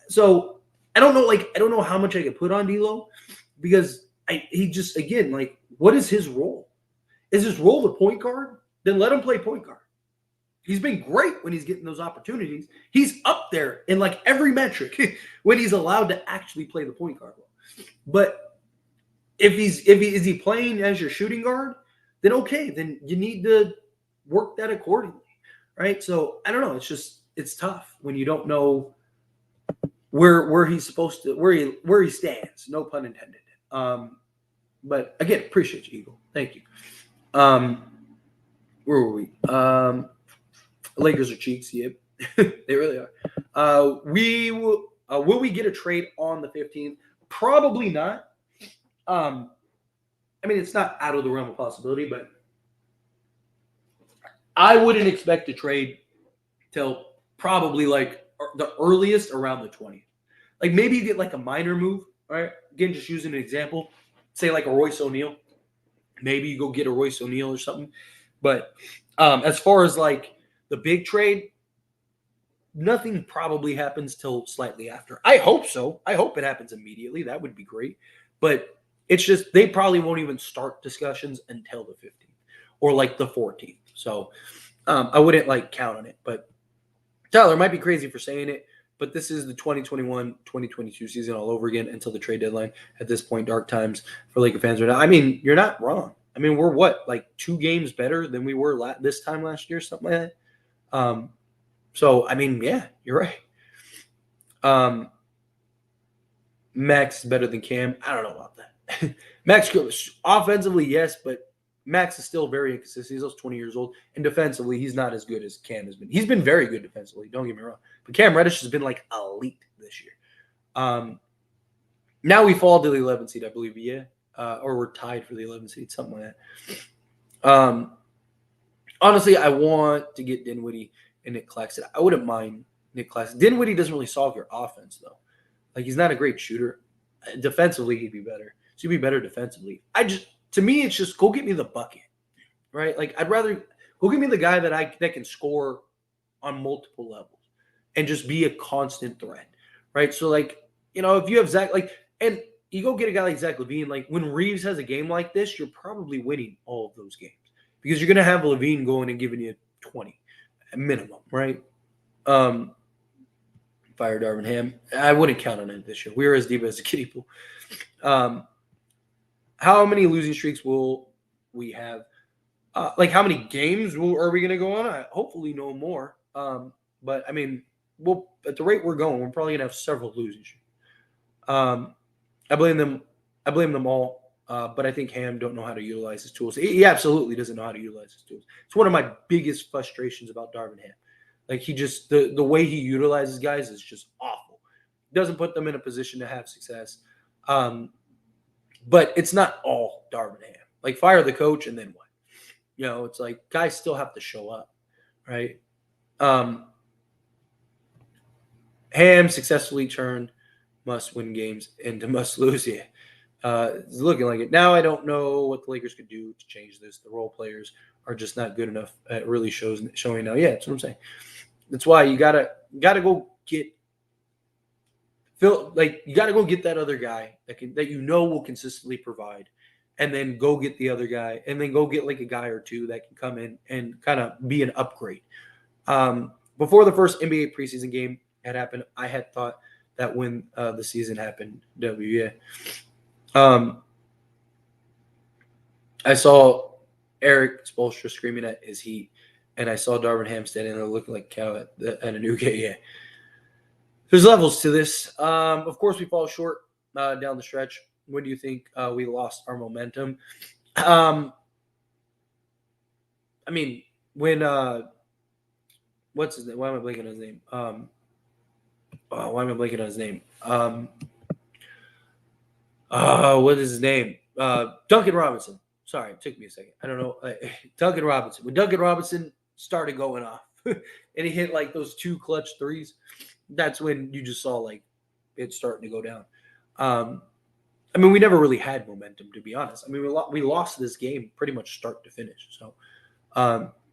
So I don't know, I don't know how much I could put on D'Lo because he just, again, what is his role? Is his role the point guard? Then let him play point guard. He's been great when he's getting those opportunities. He's up there in every metric when he's allowed to actually play the point guard role. But is he playing as your shooting guard? Then okay, then you need to work that accordingly, right? So I don't know. It's tough when you don't know where he's supposed to, where he stands. No pun intended. But again, appreciate you, Eagle. Thank you. Where were we? Lakers are cheeks. Yep, they really are. Will we get a trade on the 15th? Probably not. I mean, it's not out of the realm of possibility, but I wouldn't expect a trade till probably the earliest around the 20th. Maybe you get a minor move, right? Again, just using an example, say a Royce O'Neal. Maybe you go get a Royce O'Neal or something. But as far as the big trade, nothing probably happens till slightly after. I hope so. I hope it happens immediately. That would be great. But it's just they probably won't even start discussions until the 15th. or like the 14th. So I wouldn't like count on it. But Tyler might be crazy for saying it, but this is the 2021-2022 season all over again until the trade deadline. At this point, dark times for Laker fans right now. I mean, you're not wrong. I mean, we're what, like 2 games better than we were this time last year, something like that. So, I mean, yeah, you're right. Max is better than Cam. I don't know about that. Max offensively, yes, but Max is still very inconsistent. He's also 20 years old. And defensively, he's not as good as Cam has been. He's been very good defensively, don't get me wrong. But Cam Reddish has been like elite this year. Now we fall to the 11th seed, I believe, yeah. Or we're tied for the 11th seed, something like that. Honestly, I want to get Dinwiddie and Nick Claxton. I wouldn't mind Nick Claxton. Dinwiddie doesn't really solve your offense, though. Like, he's not a great shooter. Defensively, he'd be better. So he'd be better defensively. To me, it's just go get me the bucket, right? Like, I'd rather go get me the guy that can score on multiple levels and just be a constant threat, right? So, like, you know, if you have Zach, like, and you go get a guy like Zach LaVine, like, when Reeves has a game like this, you're probably winning all of those games because you're going to have LaVine going and giving you 20 at minimum, right? Fire Darvin Ham. I wouldn't count on it this year. We were as deep as a kiddie pool. How many losing streaks will we have? Like, how many games are we going to go on? Hopefully no more. But, I mean, at the rate we're going, we're probably going to have several losing streaks. I blame them all. But I think Ham don't know how to utilize his tools. He absolutely doesn't know how to utilize his tools. It's one of my biggest frustrations about Darvin Ham. Like, he just the way he utilizes guys is just awful. Doesn't put them in a position to have success. But it's not all Darvin Ham. Like, fire the coach and then what? You know, it's like guys still have to show up, right? Ham successfully turned must-win games into must-lose. Yeah, it's looking like it. Now I don't know what the Lakers could do to change this. The role players are just not good enough. It really showing now. Yeah, that's what I'm saying. That's why you gotta go get Phil. Like, you gotta go get that other guy that you know will consistently provide, and then go get the other guy, and then go get like a guy or two that can come in and kind of be an upgrade. Before the first NBA preseason game had happened, I had thought that when the season happened, I saw Eric Spoelstra screaming at his Heat, and I saw Darvin Ham standing there looking like a cow at a new game. Yeah. There's levels to this. Of course, we fall short down the stretch. When do you think we lost our momentum? I mean, when what's his name? Why am I blanking on his name? What is his name? Duncan Robinson. Sorry, it took me a second. I don't know. Duncan Robinson. When Duncan Robinson started going off and he hit like those 2 clutch threes, that's when you just saw like it starting to go down. I mean, we never really had momentum, to be honest. I mean, we lost this game pretty much start to finish. So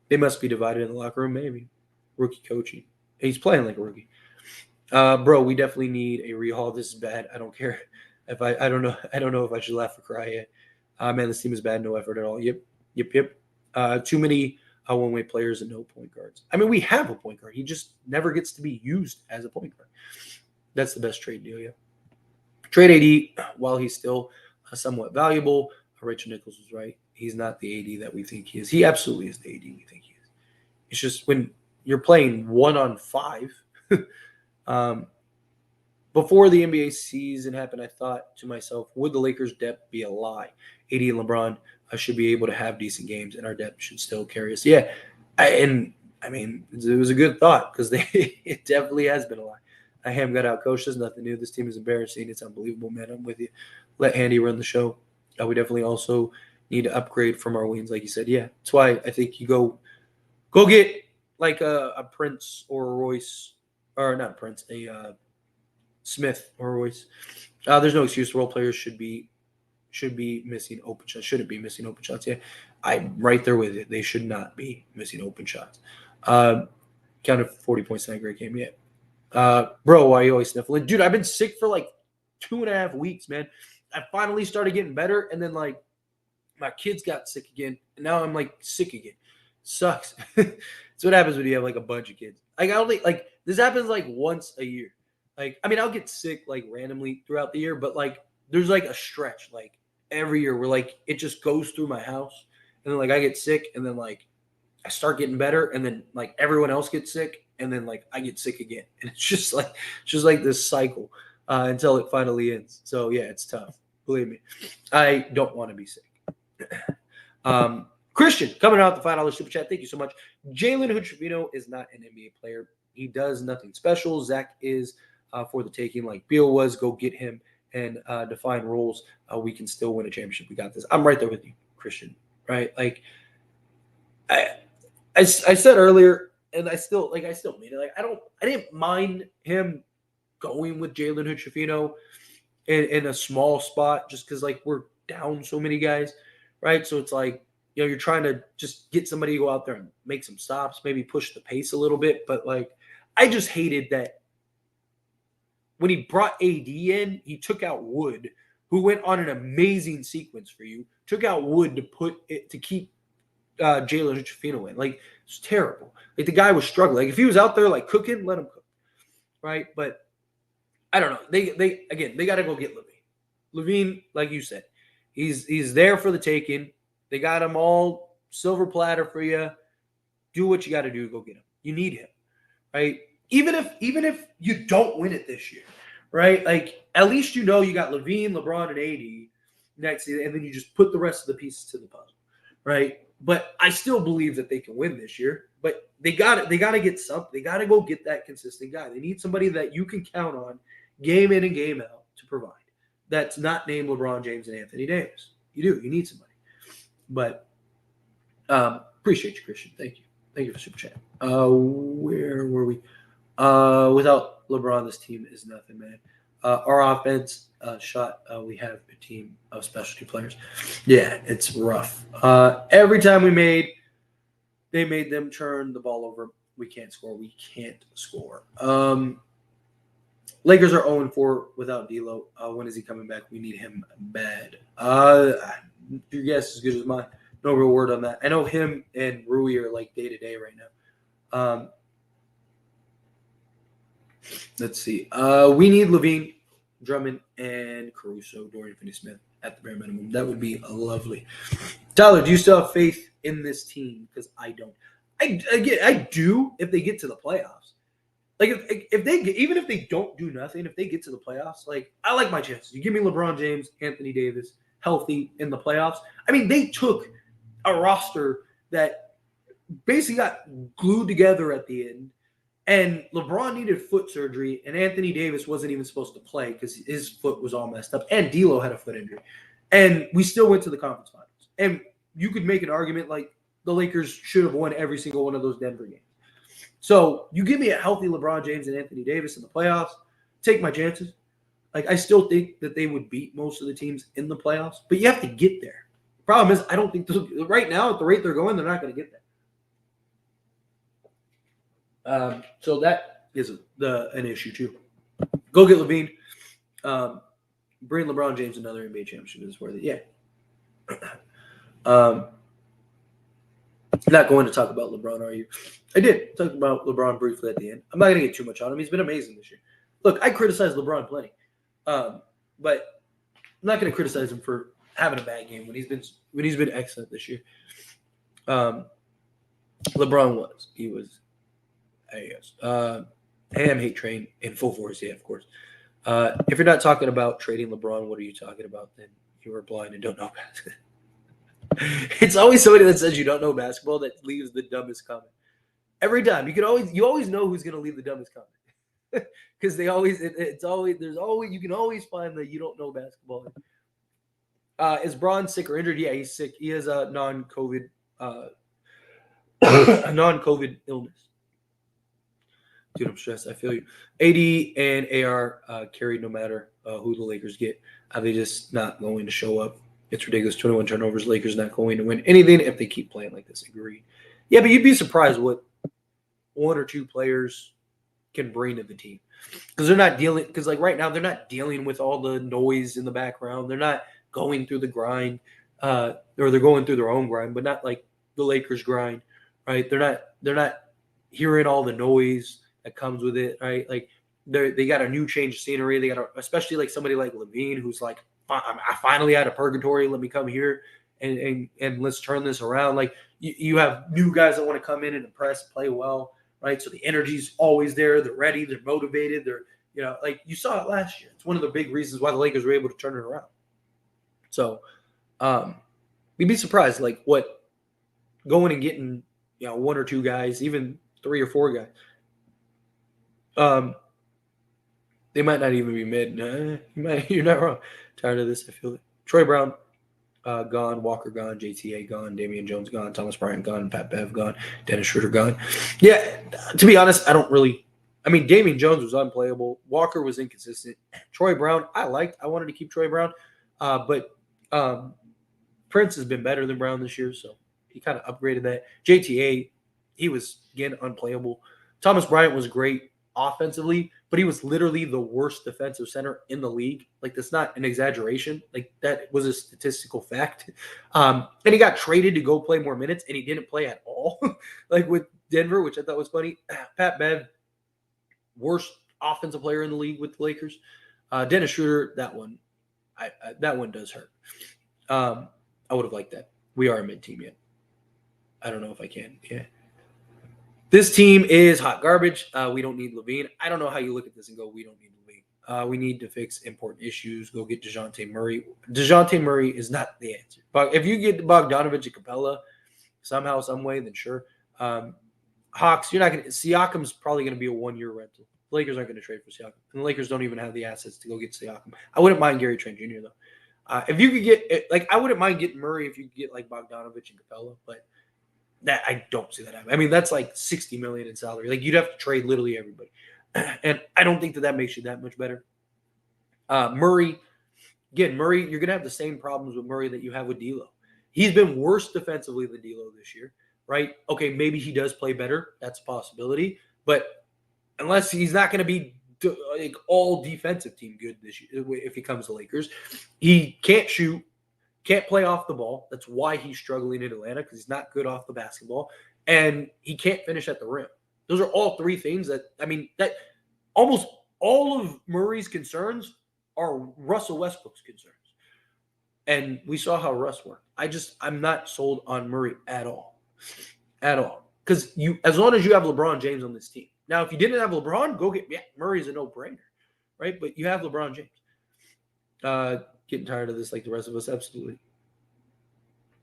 they must be divided in the locker room, maybe. Rookie coaching. He's playing like a rookie. Bro, we definitely need a rehaul. This is bad. I don't care if I don't know. I don't know if I should laugh or cry yet. Man, this team is bad. No effort at all. Yep. Too many one-way players and no point guards. I mean, we have a point guard. He just never gets to be used as a point guard. That's the best trade deal, yeah. Trade AD, while he's still somewhat valuable, Rachel Nichols was right. He's not the AD that we think he is. He absolutely is the AD we think he is. It's just when you're playing 1-on-5, before the NBA season happened, I thought to myself, would the Lakers' depth be a lie? AD and LeBron should be able to have decent games, and our depth should still carry us. Yeah, I mean, it was a good thought because it definitely has been a lie. Ham got out coached. There's nothing new. This team is embarrassing. It's unbelievable, man. I'm with you. Let Handy run the show. We definitely also need to upgrade from our wings, like you said. Yeah, that's why I think you go get like a Prince or a Royce, or not a Prince, a Smith or Royce. There's no excuse. Role players should be missing open shots. Shouldn't be missing open shots. Yeah, I'm right there with it. They should not be missing open shots. Counted 40 points in that great game. Yeah. Bro, why are you always sniffling? Dude, I've been sick for like 2.5 weeks, man. I finally started getting better, and then like my kids got sick again, and now I'm like sick again. Sucks. It's what happens when you have like a bunch of kids. Like I only like this happens like once a year. Like I mean, I'll get sick like randomly throughout the year, but like there's like a stretch like every year where like it just goes through my house, and then like I get sick, and then like I start getting better, and then like everyone else gets sick, and then like I get sick again, and it's just like this cycle until it finally ends. So yeah, it's tough. Believe me, I don't want to be sick. Christian coming out the $5 super chat. Thank you so much. Jalen Hood-Schifino is not an NBA player. He does nothing special. Zach is for the taking, like Beal was. Go get him and define roles. We can still win a championship. We got this. I'm right there with you, Christian. Right? Like I said earlier, and I still mean it. Like I didn't mind him going with Jalen Hood-Schifino in a small spot just because like we're down so many guys, right? So it's like, you know, you're trying to just get somebody to go out there and make some stops, maybe push the pace a little bit. But like, I just hated that when he brought AD in, he took out Wood, who went on an amazing sequence for you, took out Wood to keep Jalen Hood-Schifino in. Like, it's terrible. Like, the guy was struggling. Like, if he was out there like cooking, let him cook, right? But I don't know. They got to go get LaVine. LaVine, like you said, he's there for the taking. They got him all silver platter for you. Do what you got to do. Go get him. You need him, right? Even if you don't win it this year, right? Like at least you know you got LaVine, LeBron, and AD next year, and then you just put the rest of the pieces to the puzzle, right? But I still believe that they can win this year. But they got to get something. They got to go get that consistent guy. They need somebody that you can count on, game in and game out, to provide. That's not named LeBron James and Anthony Davis. You do. You need somebody. But appreciate you, Christian. Thank you. Thank you for super chat. Where were we? Without LeBron, this team is nothing, man. Our offense shot. We have a team of specialty players. Yeah, it's rough. Every time they made them turn the ball over. We can't score. We can't score. Lakers are 0-4 without D'Lo. When is he coming back? We need him bad. Your guess is as good as mine. No real word on that. I know him and Rui are like day to day right now. Let's see. We need LaVine, Drummond, and Caruso, Dorian Finney-Smith at the bare minimum. That would be lovely. Tyler, do you still have faith in this team? Because I don't. I do if they get to the playoffs. Like even if they don't do nothing, if they get to the playoffs, like I like my chances. You give me LeBron James, Anthony Davis, healthy in the playoffs. I mean, they took a roster that basically got glued together at the end, and LeBron needed foot surgery, and Anthony Davis wasn't even supposed to play because his foot was all messed up, and D'Lo had a foot injury, and we still went to the conference finals. And you could make an argument like the Lakers should have won every single one of those Denver games. So you give me a healthy LeBron James and Anthony Davis in the playoffs, take my chances. Like I still think that they would beat most of the teams in the playoffs, but you have to get there. The problem is I don't think right now at the rate they're going, they're not going to get there. So that is an issue too. Go get LaVine. Bring LeBron James another NBA championship is worth it. Yeah. Not going to talk about LeBron, are you? I did talk about LeBron briefly at the end. I'm not going to get too much on him. He's been amazing this year. Look, I criticize LeBron plenty, but I'm not going to criticize him for having a bad game when he's been excellent this year. LeBron was. He was. I guess. Ham hate train in full force. Yeah, of course. If you're not talking about trading LeBron, what are you talking about? Then you are blind and don't know basketball. It's always somebody that says you don't know basketball that leaves the dumbest comment. Every time you always know who's going to leave the dumbest comment because you can always find that you don't know basketball. Is Braun sick or injured? Yeah, he's sick. He has a non-COVID illness. Dude, I'm stressed. I feel you. AD and AR carried no matter who the Lakers get. They just not going to show up. It's ridiculous. 21 turnovers. Lakers not going to win anything if they keep playing like this. Agreed. Yeah, but you'd be surprised what one or two players can bring to the team because they're not dealing. Because like right now, they're not dealing with all the noise in the background. They're not going through the grind. or they're going through their own grind, but not like the Lakers grind, right? They're not hearing all the noise that comes with it, right? Like they got a new change of scenery. They got especially like somebody like LaVine, who's like, I finally out of purgatory. Let me come here and let's turn this around. Like you have new guys that want to come in and impress, play well, right? So the energy's always there. They're ready. They're motivated. They're like you saw it last year. It's one of the big reasons why the Lakers were able to turn it around. So you'd be surprised, like what going and getting one or two guys, even 3 or 4 guys. They might not even be mid. You're not wrong. Tired of this. I feel it. Troy Brown gone, Walker gone, JTA gone, Damian Jones gone, Thomas Bryant gone, Pat Bev gone, Dennis Schroeder gone. Yeah, to be honest, I don't really. I mean, Damian Jones was unplayable. Walker was inconsistent. Troy Brown, I wanted to keep Troy Brown, but Prince has been better than Brown this year, so he kind of upgraded that. JTA, he was again unplayable. Thomas Bryant was great offensively, but he was literally the worst defensive center in the league. Like, that's not an exaggeration. Like, that was a statistical fact. And he got traded to go play more minutes, and he didn't play at all. Like with Denver, which I thought was funny. Pat Bev, worst offensive player in the league with the Lakers. Dennis Schroeder, that one does hurt. I would have liked that. We are a mid-team yet. I don't know if I can. Yeah. This team is hot garbage. We don't need LaVine. I don't know how you look at this and go, we don't need LaVine. We need to fix important issues. Go get DeJounte Murray. DeJounte Murray is not the answer. But if you get Bogdanovich and Capella somehow, some way, then sure. Hawks, you're not going to – Siakam's probably going to be a 1-year rental. The Lakers aren't going to trade for Siakam. And the Lakers don't even have the assets to go get Siakam. I wouldn't mind Gary Trent Jr., though. If you could get – like, I wouldn't mind getting Murray if you could get, like, Bogdanovich and Capella, but – that I don't see that happen. I mean, that's like $60 million in salary. Like, you'd have to trade literally everybody, and I don't think that makes you that much better. Murray, you're gonna have the same problems with Murray that you have with D'Lo. He's been worse defensively than D'Lo this year, right? Okay, maybe he does play better. That's a possibility, but unless he's not going to be like all defensive team good this year, if he comes to Lakers, he can't shoot. Can't play off the ball. That's why he's struggling in Atlanta, because he's not good off the basketball. And he can't finish at the rim. Those are all 3 things that almost all of Murray's concerns are Russell Westbrook's concerns. And we saw how Russ worked. I'm not sold on Murray at all. At all. Because as long as you have LeBron James on this team. Now, if you didn't have LeBron, Murray's a no-brainer. Right? But you have LeBron James. Getting tired of this like the rest of us, absolutely.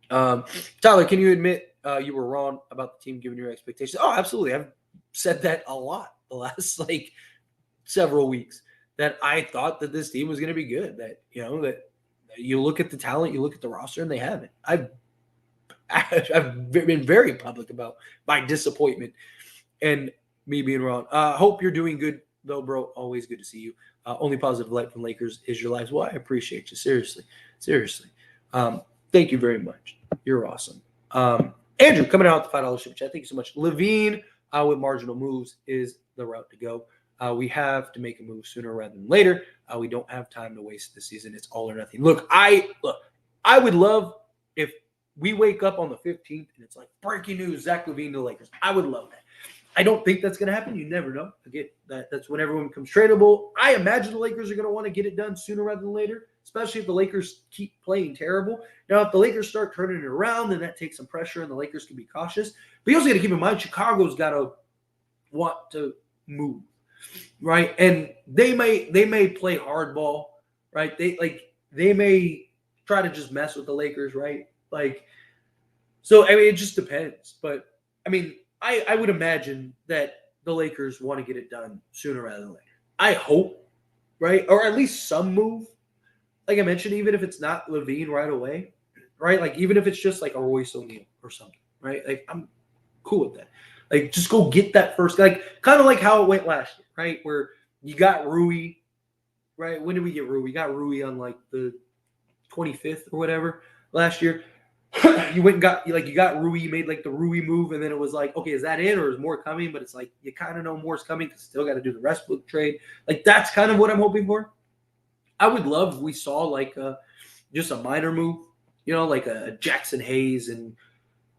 Tyler, can you admit you were wrong about the team given your expectations? Oh, absolutely. I've said that a lot the last several weeks, that I thought that this team was going to be good, that you look at the talent, you look at the roster, and they haven't. I've been very public about my disappointment and me being wrong. Hope you're doing good though, bro. Always good to see you. Only positive light from Lakers is your lives. Well, I appreciate you. Seriously. Thank you very much. You're awesome. Andrew, coming out with the $5 super chat. Thank you so much. LaVine with marginal moves is the route to go. We have to make a move sooner rather than later. We don't have time to waste this season. It's all or nothing. Look, I would love if we wake up on the 15th and it's like breaking news, Zach LaVine to the Lakers. I would love that. I don't think that's going to happen. You never know. Again, that's when everyone becomes tradable. I imagine the Lakers are going to want to get it done sooner rather than later, especially if the Lakers keep playing terrible. Now, if the Lakers start turning it around, then that takes some pressure and the Lakers can be cautious. But you also got to keep in mind, Chicago's got to want to move, right? And they may play hardball, right? They may try to just mess with the Lakers, right? So I mean, it just depends. But I mean, I would imagine that the Lakers want to get it done sooner rather than later. I hope, right? Or at least some move. Like I mentioned, even if it's not LaVine right away, right? Like, even if it's just like a Royce O'Neal or something, right? Like, I'm cool with that. Like, just go get that first, like, kind of like how it went last year, right? Where you got Rui, right? When did we get Rui? We got Rui on like the 25th or whatever last year. You went and got Rui, you made like the Rui move, and then it was like, okay, is that it or is more coming? But it's like you kind of know more's coming because still got to do the Westbrook trade. Like, that's kind of what I'm hoping for. I would love if we saw like just a minor move, like a Jackson Hayes and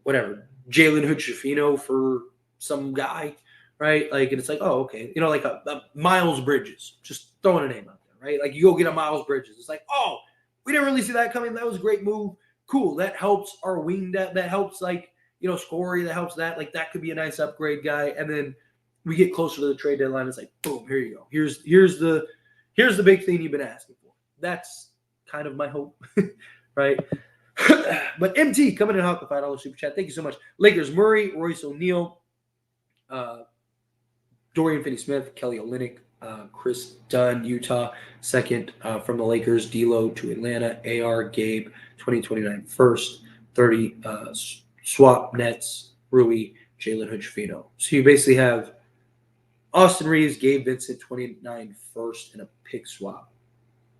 whatever, Jalen Hood-Schifino for some guy, right? Like, and it's like, oh, okay. Like a Miles Bridges, just throwing a name out there, right? Like, you go get a Miles Bridges. It's like, oh, we didn't really see that coming. That was a great move. Cool. That helps our wing depth. That helps, like, Scory. That helps that. Like, that could be a nice upgrade guy. And then we get closer to the trade deadline. It's like, boom, here you go. Here's the big thing you've been asking for. That's kind of my hope, right? But MT coming in hot the $5 super chat. Thank you so much. Lakers Murray, Royce O'Neal, Dorian Finney-Smith, Kelly Olynyk, Chris Dunn, Utah, second from the Lakers, D'Lo to Atlanta, AR, Gabe, 2029 first, 30 swap Nets, Rui, Jalen Hood-Schifino. So you basically have Austin Reeves, Gabe Vincent, 29 first, and a pick swap.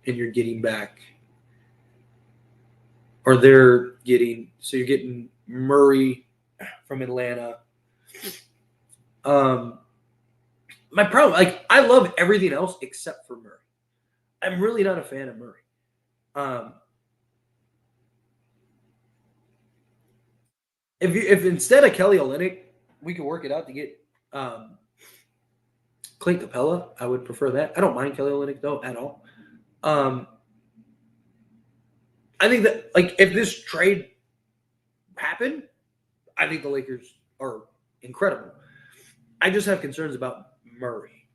And you're getting back, or they're getting, so you're getting Murray from Atlanta. My problem, like, I love everything else except for Murray. I'm really not a fan of Murray. If instead of Kelly Olynyk, we could work it out to get Clint Capella, I would prefer that. I don't mind Kelly Olynyk though at all. I think that, like, if this trade happened, I think the Lakers are incredible. I just have concerns about Murray.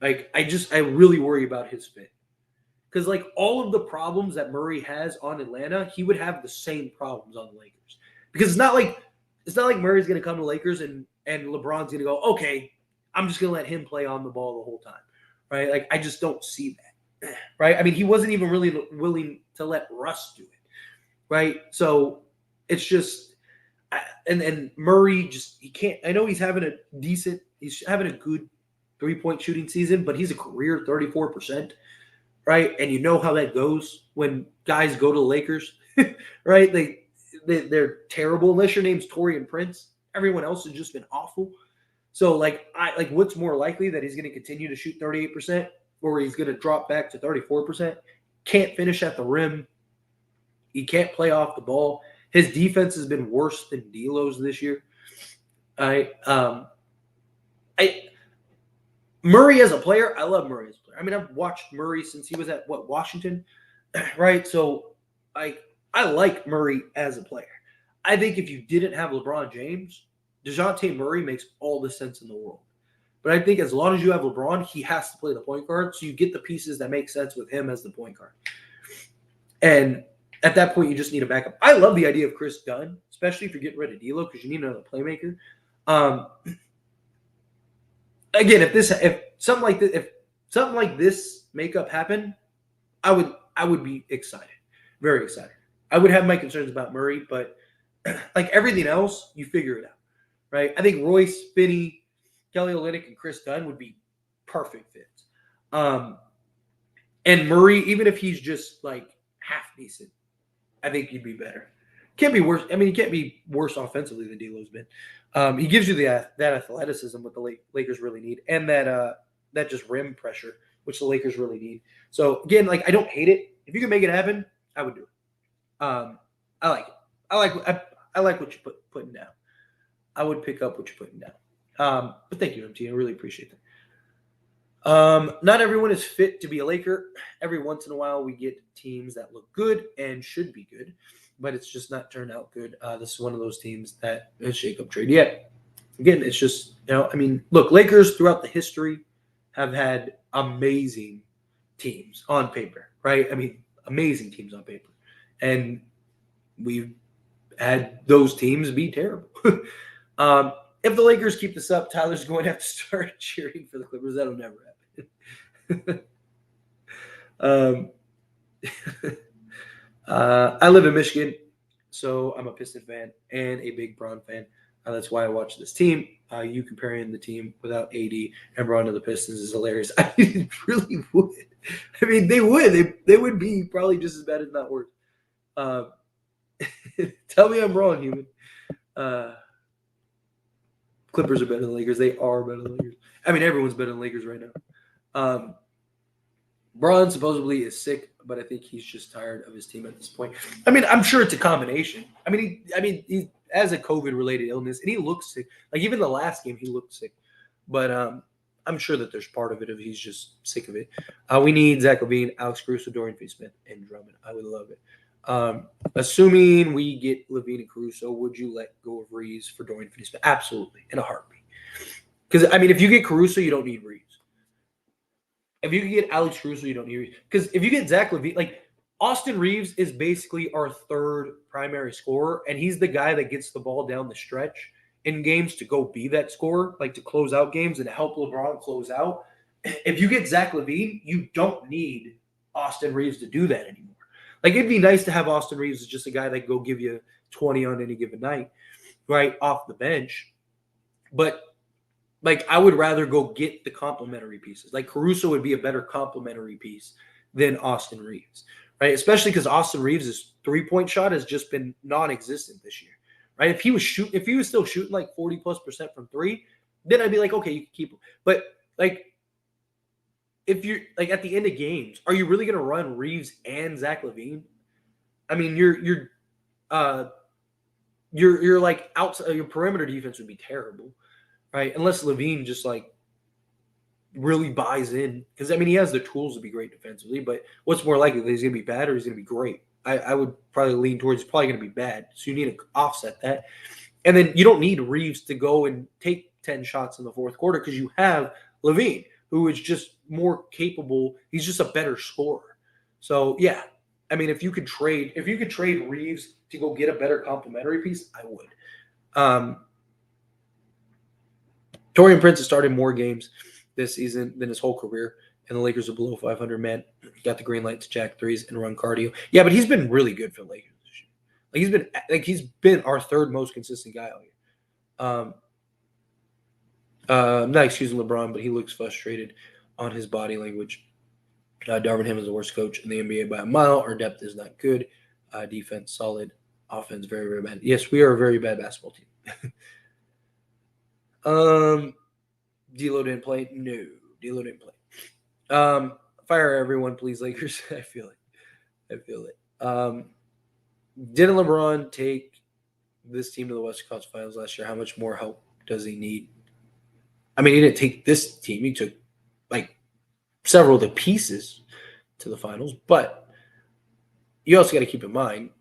Like, I really worry about his fit. Because, like, all of the problems that Murray has on Atlanta, he would have the same problems on the Lakers. Because it's not like Murray's going to come to Lakers and LeBron's going to go, okay, I'm just going to let him play on the ball the whole time, right? Like, I just don't see that, right? I mean, he wasn't even really willing to let Russ do it, right? So it's just, and Murray just, he can't. I know he's having a good 3-point shooting season, but he's a career 34%, right? And you know how that goes when guys go to the Lakers, right? They're terrible unless your name's Taurean Prince. Everyone else has just been awful. So, what's more likely, that he's going to continue to shoot 38% or he's going to drop back to 34%? Can't finish at the rim. He can't play off the ball. His defense has been worse than D'Lo's this year. Murray as a player, I love Murray as a player. I mean, I've watched Murray since he was at Washington, right? So, I like Murray as a player. I think if you didn't have LeBron James, DeJounte Murray makes all the sense in the world. But I think as long as you have LeBron, he has to play the point guard, so you get the pieces that make sense with him as the point guard. And at that point, you just need a backup. I love the idea of Chris Dunn, especially if you're getting rid of D'Lo, because you need another playmaker. Again, if something like this makeup happened, I would be excited, very excited. I would have my concerns about Murray, but like everything else, you figure it out, right? I think Royce, Finney, Kelly Olynyk, and Chris Dunn would be perfect fits. And Murray, even if he's just like half decent, I think he'd be better. Can't be worse. I mean, he can't be worse offensively than D'Lo's been. He gives you that athleticism, what the Lakers really need, and that just rim pressure, which the Lakers really need. So again, like, I don't hate it. If you can make it happen, I would do it. I like it. I like what you're putting down. I would pick up what you're putting down. But thank you, MT. I really appreciate that. Not everyone is fit to be a Laker. Every once in a while, we get teams that look good and should be good, but it's just not turned out good. This is one of those teams that is shake-up trade. Yeah, again, it's just, I mean, look, Lakers throughout the history have had amazing teams on paper, right? I mean, amazing teams on paper. And we've had those teams be terrible. If the Lakers keep this up, Tyler's going to have to start cheering for the Clippers. That'll never happen. I live in Michigan, so I'm a Piston fan and a big Bron fan. That's why I watch this team. You comparing the team without AD and Bron to the Pistons is hilarious. I mean, it really would. I mean, they would. They would be probably just as bad, as not worse. Tell me I'm wrong, human. Clippers are better than Lakers. They are better than Lakers. I mean, everyone's better than Lakers right now. Bron supposedly is sick but I think he's just tired of his team at this point. I mean, I'm sure it's a combination. He has a COVID-related illness, and he looks sick. Like even the last game, he looked sick. But I'm sure that there's part of it if he's just sick of it. We need Zach LaVine, Alex Caruso, Dorian Finney-Smith, and Drummond. I would love it. Assuming we get LaVine and Caruso, would you let go of Reeves for Dorian Finney-Smith? Absolutely, in a heartbeat. Because, I mean, if you get Caruso, you don't need Reeves. If you get Alex Caruso, you don't need Reeves. Because if you get Zach LaVine, like Austin Reeves is basically our third primary scorer, and he's the guy that gets the ball down the stretch in games to go be that scorer, like to close out games and help LeBron close out. If you get Zach LaVine, you don't need Austin Reeves to do that anymore. Like it'd be nice to have Austin Reeves as just a guy that can go give you 20 on any given night, right, off the bench. But like I would rather go get the complementary pieces. Like Caruso would be a better complementary piece than Austin Reeves, right? Especially because Austin Reeves' three-point shot has just been non-existent this year. Right? If he was still shooting like 40+% from three, then I'd be like, okay, you can keep him. But like, if you're like at the end of games, are you really going to run Reeves and Zach LaVine? I mean, you're like outside your perimeter defense would be terrible, right? Unless LaVine just like really buys in, because I mean he has the tools to be great defensively. But what's more likely that he's going to be bad or he's going to be great? I would probably lean towards it's probably going to be bad. So you need to offset that. And then you don't need Reeves to go and take 10 shots in the fourth quarter because you have LaVine, who is just more capable. He's just a better scorer. So, yeah. I mean, if you could trade Reeves to go get a better complementary piece, I would. Taurean Prince has started more games this season than his whole career. And the Lakers are below 500 men. Got the green light to jack threes and run cardio. Yeah, but he's been really good for the Lakers this year. He's been our third most consistent guy all year. I'm not excusing LeBron, but he looks frustrated on his body language. Darvin Ham is the worst coach in the NBA by a mile. Our depth is not good. Defense solid. Offense very, very bad. Yes, we are a very bad basketball team. D'Lo didn't play. No, D'Lo didn't play. Fire everyone, please, Lakers. I feel it. Didn't LeBron take this team to the Western Conference Finals last year? How much more help does he need? I mean, he didn't take this team. He took like several of the pieces to the finals, but you also got to keep in mind,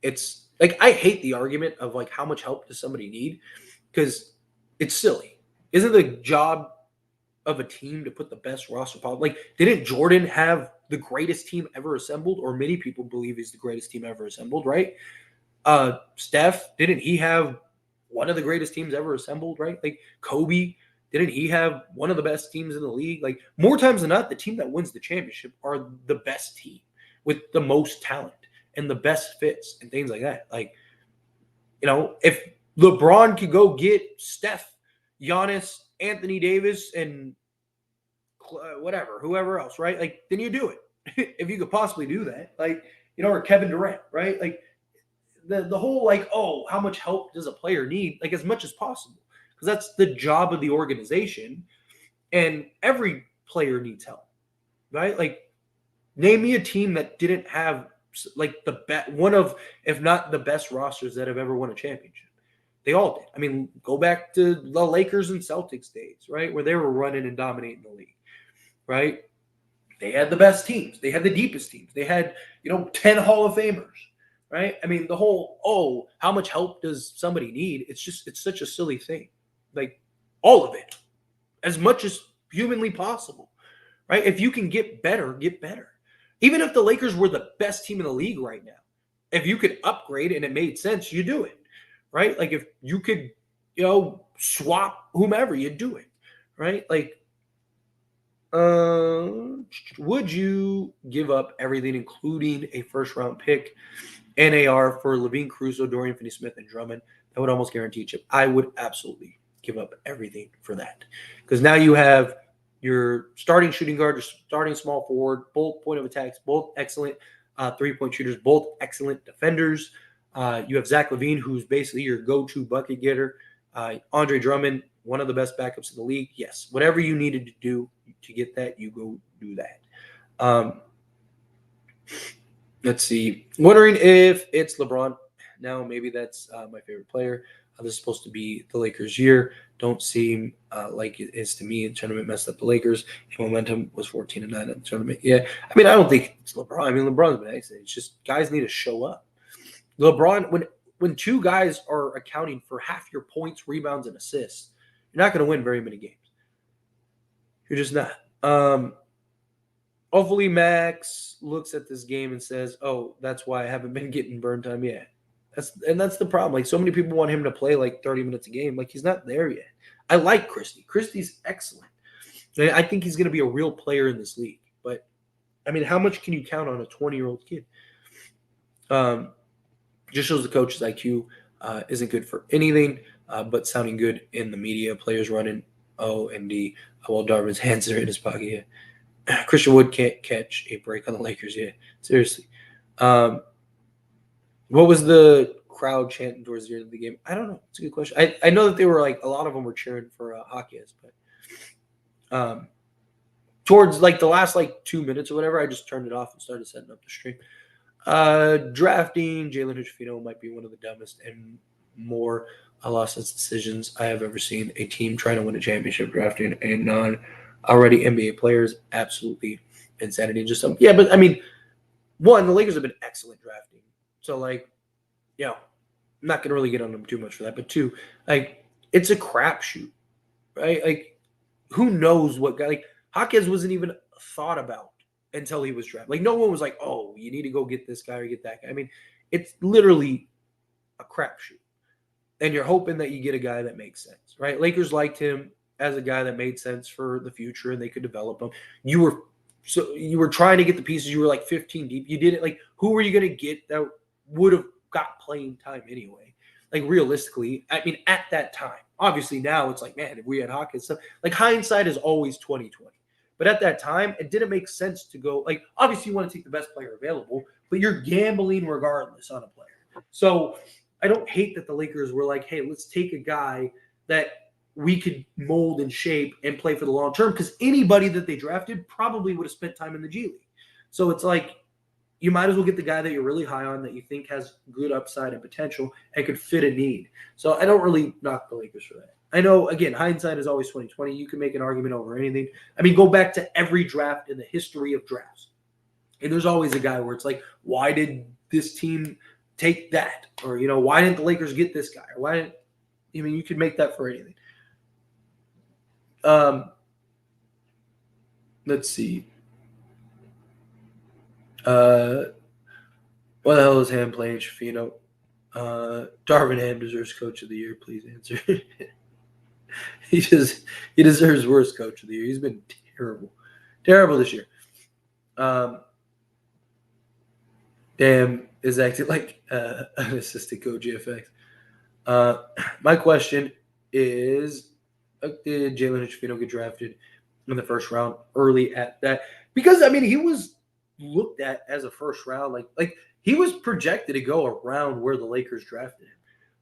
it's like I hate the argument of like how much help does somebody need because it's silly. Isn't the job of a team to put the best roster possible? Like, didn't Jordan have the greatest team ever assembled? Or many people believe he's the greatest team ever assembled, right? Steph, didn't he have one of the greatest teams ever assembled, right? Like Kobe, didn't he have one of the best teams in the league? Like more times than not, the team that wins the championship are the best team with the most talent and the best fits and things like that. Like, you know, if LeBron could go get Steph, Giannis, Anthony Davis, and whoever else, right? Like, then you do it. If you could possibly do that, like, you know, or Kevin Durant, right? Like, the whole, like, oh, how much help does a player need? Like, as much as possible. Because that's the job of the organization. And every player needs help, right? Like, name me a team that didn't have, like, one of, if not the best rosters that have ever won a championship. They all did. I mean, go back to the Lakers and Celtics days, right, where they were running and dominating the league, right? They had the best teams. They had the deepest teams. They had, 10 Hall of Famers, right? I mean, the whole, oh, how much help does somebody need? It's such a silly thing. Like, all of it, as much as humanly possible, right? If you can get better, get better. Even if the Lakers were the best team in the league right now, if you could upgrade and it made sense, you do it. Right? Like if you could, swap whomever, you'd do it. Right? Like, would you give up everything, including a first-round pick, NAR for LaVine, Caruso, Dorian Finney-Smith, and Drummond? That would almost guarantee a chip. I would absolutely give up everything for that. Because now you have your starting shooting guard, your starting small forward, both point of attacks, both excellent three-point shooters, both excellent defenders. You have Zach LaVine, who's basically your go-to bucket getter. Andre Drummond, one of the best backups in the league. Yes, whatever you needed to do to get that, you go do that. Let's see. Wondering if it's LeBron. Now, maybe that's my favorite player. This is supposed to be the Lakers' year. Don't seem like it is to me. The tournament messed up the Lakers. Momentum was 14-9 in the tournament. Yeah, I mean, I don't think it's LeBron. I mean, LeBron's been excellent. It's just guys need to show up. LeBron, when two guys are accounting for half your points, rebounds, and assists, you're not going to win very many games. You're just not. Hopefully Max looks at this game and says, "Oh, that's why I haven't been getting burn time yet." That's the problem. Like so many people want him to play like 30 minutes a game. Like he's not there yet. I like Christie. Christie's excellent. I think he's going to be a real player in this league. But I mean, how much can you count on a 20-year-old kid? Just shows the coach's IQ isn't good for anything, but sounding good in the media. Players running O and D while Darvin's hands are in his pocket. Yeah. Christian Wood can't catch a break on the Lakers yet. Seriously. What was the crowd chanting towards the end of the game? I don't know. It's a good question. I know that they were like a lot of them were cheering for Hawkins, but towards like the last like 2 minutes or whatever, I just turned it off and started setting up the stream. Drafting Jalen Hood-Schifino might be one of the dumbest and more lost decisions I have ever seen. A team trying to win a championship drafting a non already NBA players, absolutely insanity. Just some, yeah, but I mean, one, the Lakers have been excellent drafting, so like, you know, I'm not gonna really get on them too much for that. But two, like, it's a crapshoot, right? Like, who knows what guy? Like, Hawkins wasn't even thought about until he was drafted. Like, no one was like, "Oh, you need to go get this guy or get that guy." I mean, it's literally a crapshoot, and you're hoping that you get a guy that makes sense, right? Lakers liked him as a guy that made sense for the future and they could develop him. You were trying to get the pieces. You were like 15 deep. You did it. Like, who were you going to get that would have got playing time anyway? Like, realistically, I mean, at that time, obviously now it's like, man, if we had Hawkins, stuff like hindsight is always 2020. But at that time, it didn't make sense to go like, obviously you want to take the best player available, but you're gambling regardless on a player. So I don't hate that the Lakers were like, hey, let's take a guy that we could mold and shape and play for the long term, because anybody that they drafted probably would have spent time in the G League. So it's like you might as well get the guy that you're really high on, that you think has good upside and potential and could fit a need. So I don't really knock the Lakers for that. I know, again, hindsight is always 2020. You can make an argument over anything. I mean, go back to every draft in the history of drafts, and there's always a guy where it's like, why did this team take that? Or, you know, why didn't the Lakers get this guy? Or why didn't, I mean, you could make that for anything. Let's see. What the hell is Ham playing, Shafino? Darvin Ham deserves Coach of the Year. Please answer. He deserves worst Coach of the Year. He's been terrible this year. Damn is acting like an assistant coach GFX. My question is, did Jalen Hood-Schifino get drafted in the first round early at that? Because I mean, he was looked at as a first round, like he was projected to go around where the Lakers drafted him.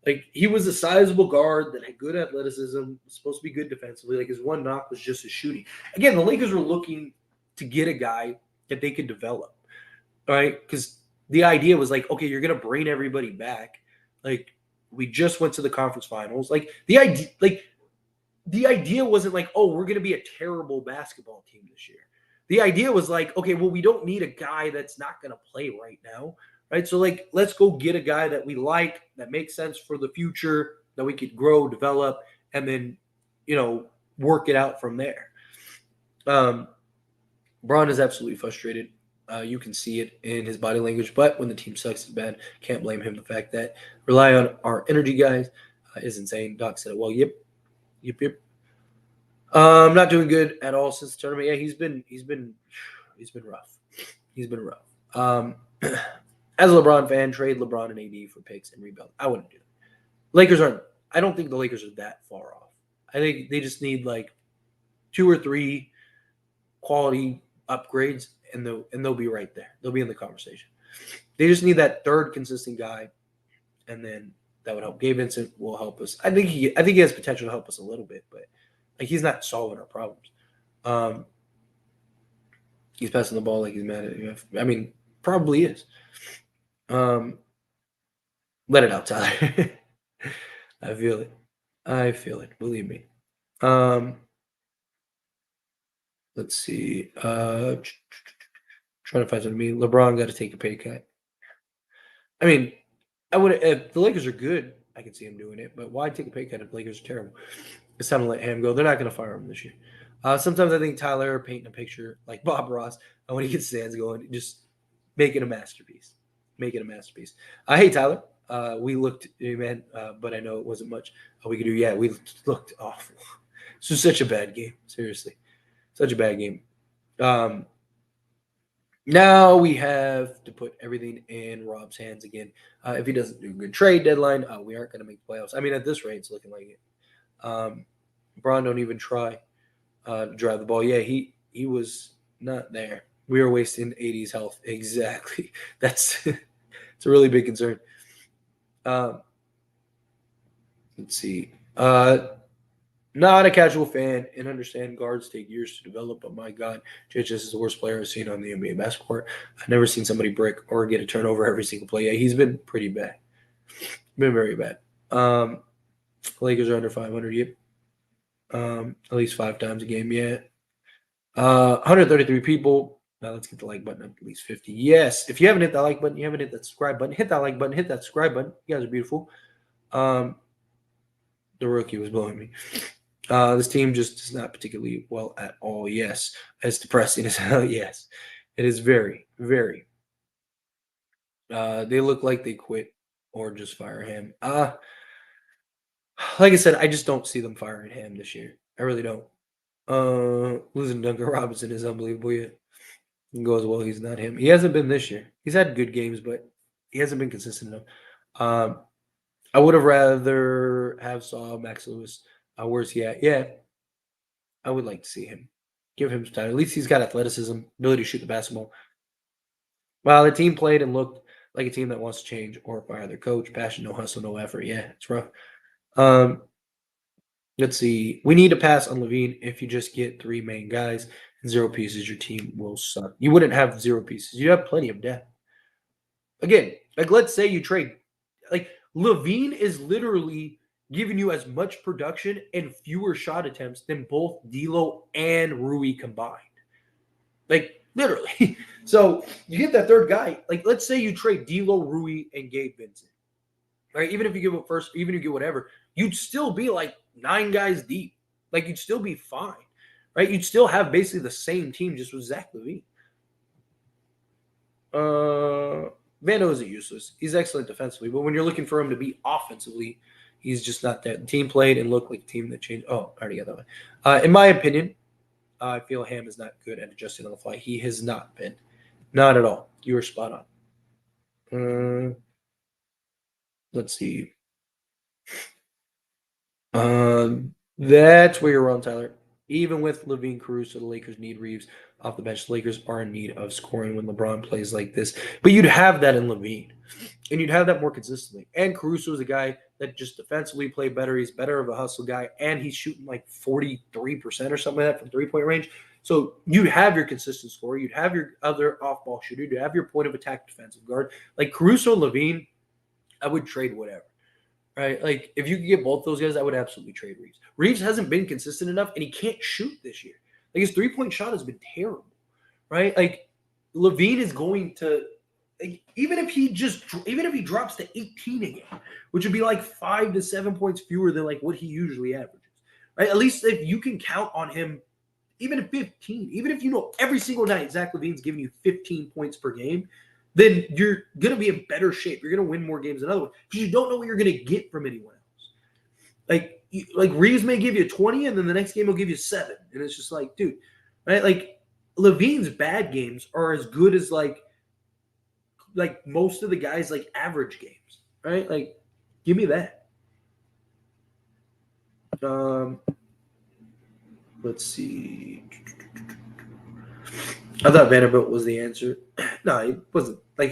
Like, he was a sizable guard that had good athleticism, was supposed to be good defensively. Like, his one knock was just his shooting. Again, the Lakers were looking to get a guy that they could develop, right? Because the idea was like, okay, you're gonna bring everybody back. Like, we just went to the conference finals. Like, the idea wasn't like, oh, we're gonna be a terrible basketball team this year. The idea was like, okay, well, we don't need a guy that's not gonna play right now. Right. So, like, let's go get a guy that we like, that makes sense for the future, that we could grow, develop, and then, you know, work it out from there. Braun is absolutely frustrated. You can see it in his body language, but when the team sucks, it's bad. Can't blame him. The fact that rely on our energy guys is insane. Doc said it well. Yep. Not doing good at all since the tournament. Yeah, he's been rough. He's been rough. As a LeBron fan, trade LeBron and AD for picks and rebuild. I wouldn't do that. I don't think the Lakers are that far off. I think they just need like 2 or 3 quality upgrades, and they'll be right there. They'll be in the conversation. They just need that third consistent guy, and then that would help. Gabe Vincent will help us. I think he has potential to help us a little bit, but like, he's not solving our problems. He's passing the ball like he's mad at you. I mean, Probably is. Let it out, Tyler. I feel it. I feel it. Believe me. Let's see. Trying to find something to me. LeBron got to take a pay cut. I mean, I would if the Lakers are good, I can see him doing it. But why take a pay cut if the Lakers are terrible? It's time to let him go. They're not going to fire him this year. Sometimes I think Tyler painting a picture like Bob Ross, and when he gets his hands going, just make it a masterpiece. Make it a masterpiece. Hey, Tyler. We looked, man, but I know it wasn't much we could do. Yeah, we looked awful. This was such a bad game. Seriously. Such a bad game. Now we have to put everything in Rob's hands again. If he doesn't do a good trade deadline, we aren't going to make the playoffs. I mean, at this rate, it's looking like it. LeBron don't even try to drive the ball. Yeah, he was not there. We were wasting 80's health. Exactly. That's it's a really big concern. Let's see. Not a casual fan and understand guards take years to develop, but my God, JHS is the worst player I've seen on the NBA basketball court. I've never seen somebody brick or get a turnover every single play. Yeah, he's been pretty bad. Been very bad. Lakers are under 500. Yep. At least 5 times a game. Yeah. 133 people. Now let's get the like button up to at least 50. Yes. If you haven't hit that like button, you haven't hit that subscribe button, hit that like button, hit that subscribe button. You guys are beautiful. The rookie was blowing me. This team just is not particularly well at all. Yes. As depressing as hell. Yes. It is very, very. They look like they quit or just fire him. Like I said, I just don't see them firing him this year. I really don't. Losing Duncan Robinson is unbelievable. Yet it goes well. He's not him. He hasn't been this year. He's had good games, but he hasn't been consistent enough. I would have rather have saw Max Lewis. Where's he at? Yeah, I would like to see him. Give him some time. At least he's got athleticism, ability to shoot the basketball. Well, the team played and looked like a team that wants to change or fire their coach. Passion, no hustle, no effort. Yeah, it's rough. Let's see. We need to pass on LaVine. If you just get 3 main guys and 0 pieces, your team will suck. You wouldn't have 0 pieces. You have plenty of depth. Again, like let's say you trade. Like LaVine is literally giving you as much production and fewer shot attempts than both D'Lo and Rui combined. Like literally. So you get that third guy. Like let's say you trade D'Lo, Rui, and Gabe Vincent. Right? Even if you give up first, even if you get whatever, you'd still be like 9 guys deep. Like you'd still be fine. Right? You'd still have basically the same team just with Zach LaVine. Vando isn't useless. He's excellent defensively, but when you're looking for him to be offensively, he's just not there. The team played and looked like a team that changed. Oh, I already got that one. In my opinion, I feel Ham is not good at adjusting on the fly. He has not been. Not at all. You were spot on. Let's see. That's where you're wrong, Tyler. Even with LaVine, Caruso, the Lakers need Reeves off the bench. The Lakers are in need of scoring when LeBron plays like this. But you'd have that in LaVine. And you'd have that more consistently. And Caruso is a guy that just defensively played better. He's better of a hustle guy. And he's shooting like 43% or something like that from three-point range. So you'd have your consistent scorer. You'd have your other off-ball shooter. You'd have your point of attack defensive guard. Like Caruso and LaVine, I would trade whatever. Right? Like, if you could get both those guys, I would absolutely trade Reeves. Reeves hasn't been consistent enough, and he can't shoot this year. Like, his three-point shot has been terrible. Right? Like, LaVine is going to like, even if he drops to 18 again, which would be like 5 to 7 points fewer than like what he usually averages. Right? At least if you can count on him even at 15, even if you know every single night Zach LaVine's giving you 15 points per game, then you're going to be in better shape. You're going to win more games than other ones because you don't know what you're going to get from anyone else. Like Reeves may give you 20, and then the next game will give you 7. And it's just like, dude, right? Like LaVine's bad games are as good as like most of the guys like average games, right? Like, give me that. Let's see. I thought Vanderbilt was the answer. No, he wasn't. I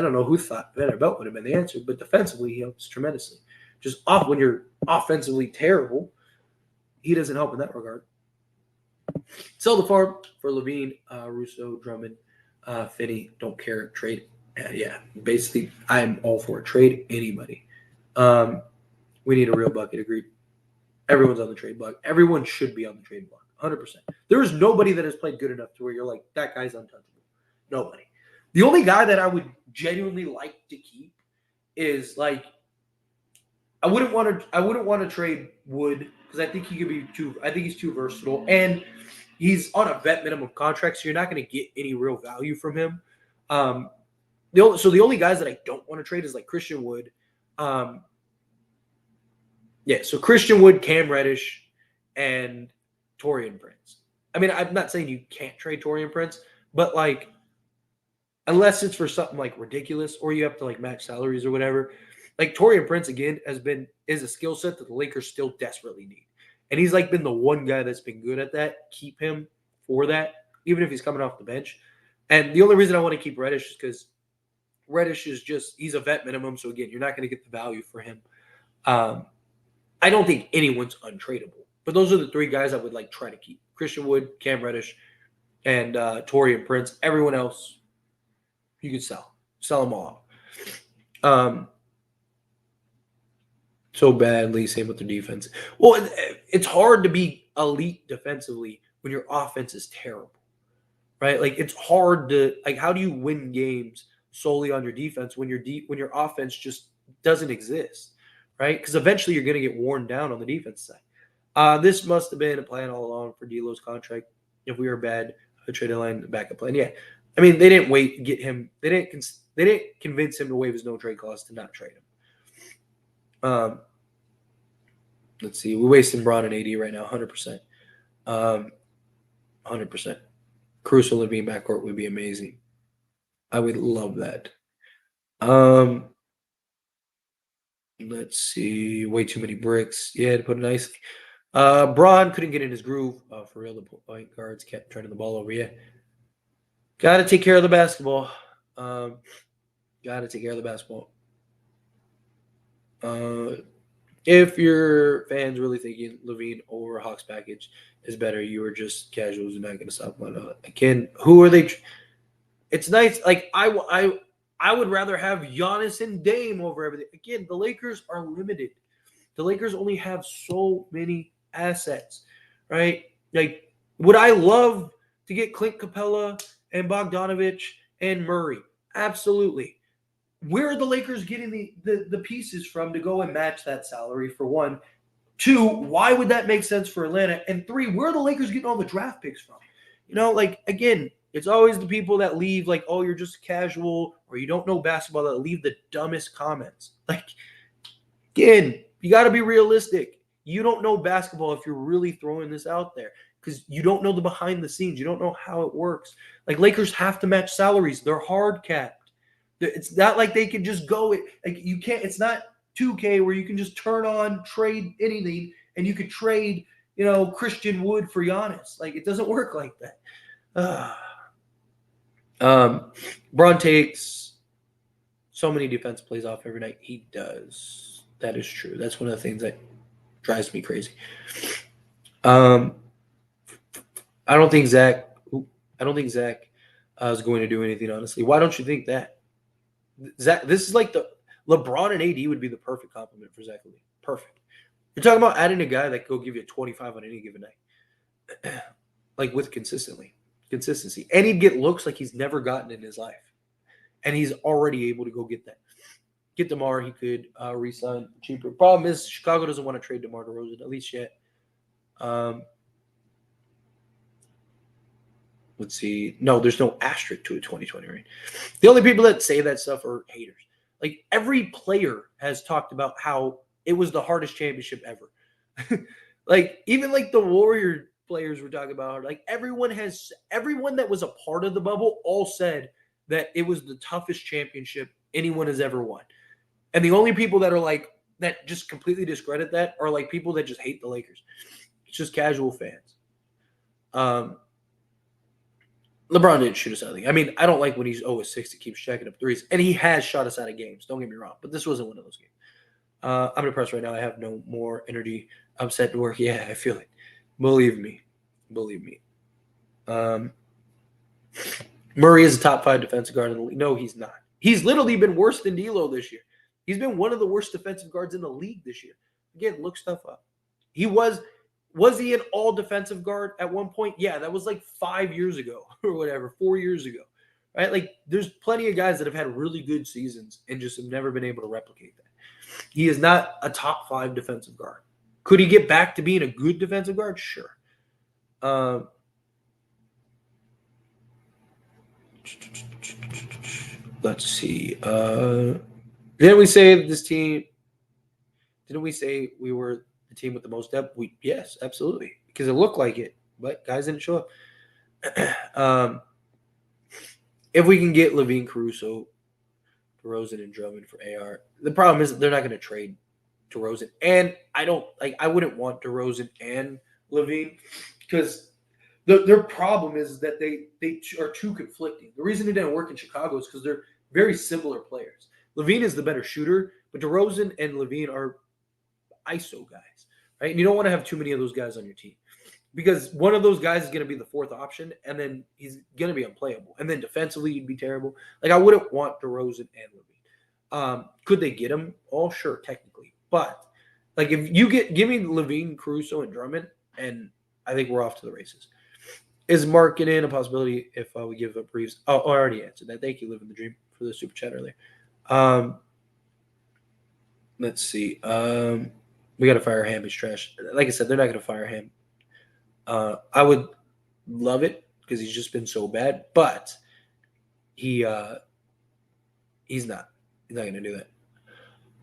don't know who thought Vanderbilt would have been the answer, but defensively he helps tremendously. Just off when you're offensively terrible, he doesn't help in that regard. Sell the farm for LaVine, Russo, Drummond. Finney, don't care. Trade. Yeah, basically, I'm all for it. Trade anybody. We need a real bucket. Agreed. Everyone's on the trade block. Everyone should be on the trade block. 100%. There is nobody that has played good enough to where you're like, that guy's untouchable. Nobody. The only guy that I would genuinely like to keep is like, I wouldn't want to trade Wood because I think he could be too. I think he's too versatile, and he's on a vet minimum contract, so you're not going to get any real value from him. The only guys that I don't want to trade is like Christian Wood. So Christian Wood, Cam Reddish, and Taurean Prince. I mean, I'm not saying you can't trade Taurean Prince, but like, unless it's for something like ridiculous or you have to like match salaries or whatever. Like Taurean Prince again is a skill set that the Lakers still desperately need, and he's like been the one guy that's been good at that. Keep him for that, even if he's coming off the bench. And the only reason I want to keep Reddish is because Reddish is he's a vet minimum. So again, you're not going to get the value for him. I don't think anyone's untradeable, but those are the three guys I would like try to keep: Christian Wood, Cam Reddish, and Taurean Prince. Everyone else, you could sell them all. So badly, same with the defense. Well, it's hard to be elite defensively when your offense is terrible, right? Like it's hard to like. How do you win games solely on your defense when your offense just doesn't exist, right? Because eventually you're going to get worn down on the defense side. This must have been a plan all along for D'Lo's contract. If we were bad, a trade line, the backup plan. Yeah, I mean they didn't wait to get him. They didn't convince him to waive his no trade clause to not trade him. Let's see. We're wasting Bron and AD right now, 100%. 100%. Caruso and LaVine backcourt would be amazing. I would love that. Let's see. Way too many bricks. Yeah, to put it nicely. Bron couldn't get in his groove. For real, the point guards kept turning the ball over. Yeah. Got to take care of the basketball. If your fans really thinking LaVine over Hawks package is better, you are just casuals and not going to stop one. Again, who are they? It's nice. Like I would rather have Giannis and Dame over everything. Again, the Lakers are limited. The Lakers only have so many assets, right? Like, would I love to get Clint Capella and Bogdanovich and Murray? Absolutely. Where are the Lakers getting the pieces from to go and match that salary, for one? Two, why would that make sense for Atlanta? And three, where are the Lakers getting all the draft picks from? Like, again, it's always the people that leave like, oh, you're just casual or you don't know basketball that leave the dumbest comments. Like, again, you got to be realistic. You don't know basketball if you're really throwing this out there because you don't know the behind the scenes. You don't know how it works. Like, Lakers have to match salaries. They're hard capped. It's not like they can just go. Like you can't. It's not 2K where you can just turn on trade anything and you could trade, Christian Wood for Giannis. Like it doesn't work like that. Bron takes so many defense plays off every night. He does. That is true. That's one of the things that drives me crazy. I don't think Zach is going to do anything. Honestly, why don't you think that? Zach, this is like the LeBron and AD would be the perfect compliment for Zach LaVine. Perfect. You're talking about adding a guy that could go give you 25 on any given night, like with consistency, and he'd get looks like he's never gotten in his life, and he's already able to go get that. Get DeMar, he could re-sign cheaper. Problem is, Chicago doesn't want to trade DeMar DeRozan, at least yet. Let's see. No, there's no asterisk to a 2020 ring. The only people that say that stuff are haters. Like every player has talked about how it was the hardest championship ever. Like even like the Warrior players were talking about, like everyone that was a part of the bubble all said that it was the toughest championship anyone has ever won. And the only people that are like that just completely discredit that are like people that just hate the Lakers. It's just casual fans. LeBron didn't shoot us out of the game. I mean, I don't like when he's 0-6 to keep checking up threes. And he has shot us out of games. Don't get me wrong. But this wasn't one of those games. I'm depressed right now. I have no more energy. I'm set to work. Yeah, I feel it. Believe me. Murray is a top 5 defensive guard in the league. No, he's not. He's literally been worse than D'Lo this year. He's been one of the worst defensive guards in the league this year. Again, look stuff up. He was he an all defensive guard at one point? Yeah, that was like 5 years ago or whatever, 4 years ago. Right? Like there's plenty of guys that have had really good seasons and just have never been able to replicate that. He is not a top 5 defensive guard. Could he get back to being a good defensive guard? Sure. Let's see. Didn't we say this team? Didn't we say we were the team with the most depth? Yes, absolutely, because it looked like it, but guys didn't show up. If we can get LaVine, Caruso, DeRozan, and Drummond for AR, the problem is they're not going to trade DeRozan, and I wouldn't want DeRozan and LaVine because their problem is that they are too conflicting. The reason it didn't work in Chicago is because they're very similar players. LaVine is the better shooter, but DeRozan and LaVine are ISO guys, right? And you don't want to have too many of those guys on your team because one of those guys is going to be the fourth option, and then he's going to be unplayable. And then defensively, he'd be terrible. Like, I wouldn't want DeRozan and LaVine. Could they get him? Oh, sure, technically. But, like, if you give me LaVine, Caruso, and Drummond, and I think we're off to the races. Is marketing a possibility if we give up Reeves? Oh, I already answered that. Thank you, Living the Dream, for the super chat earlier. Let's see. We got to fire Ham. He's trash. Like I said, they're not going to fire him. I would love it because he's just been so bad, but he's not. He's not going to do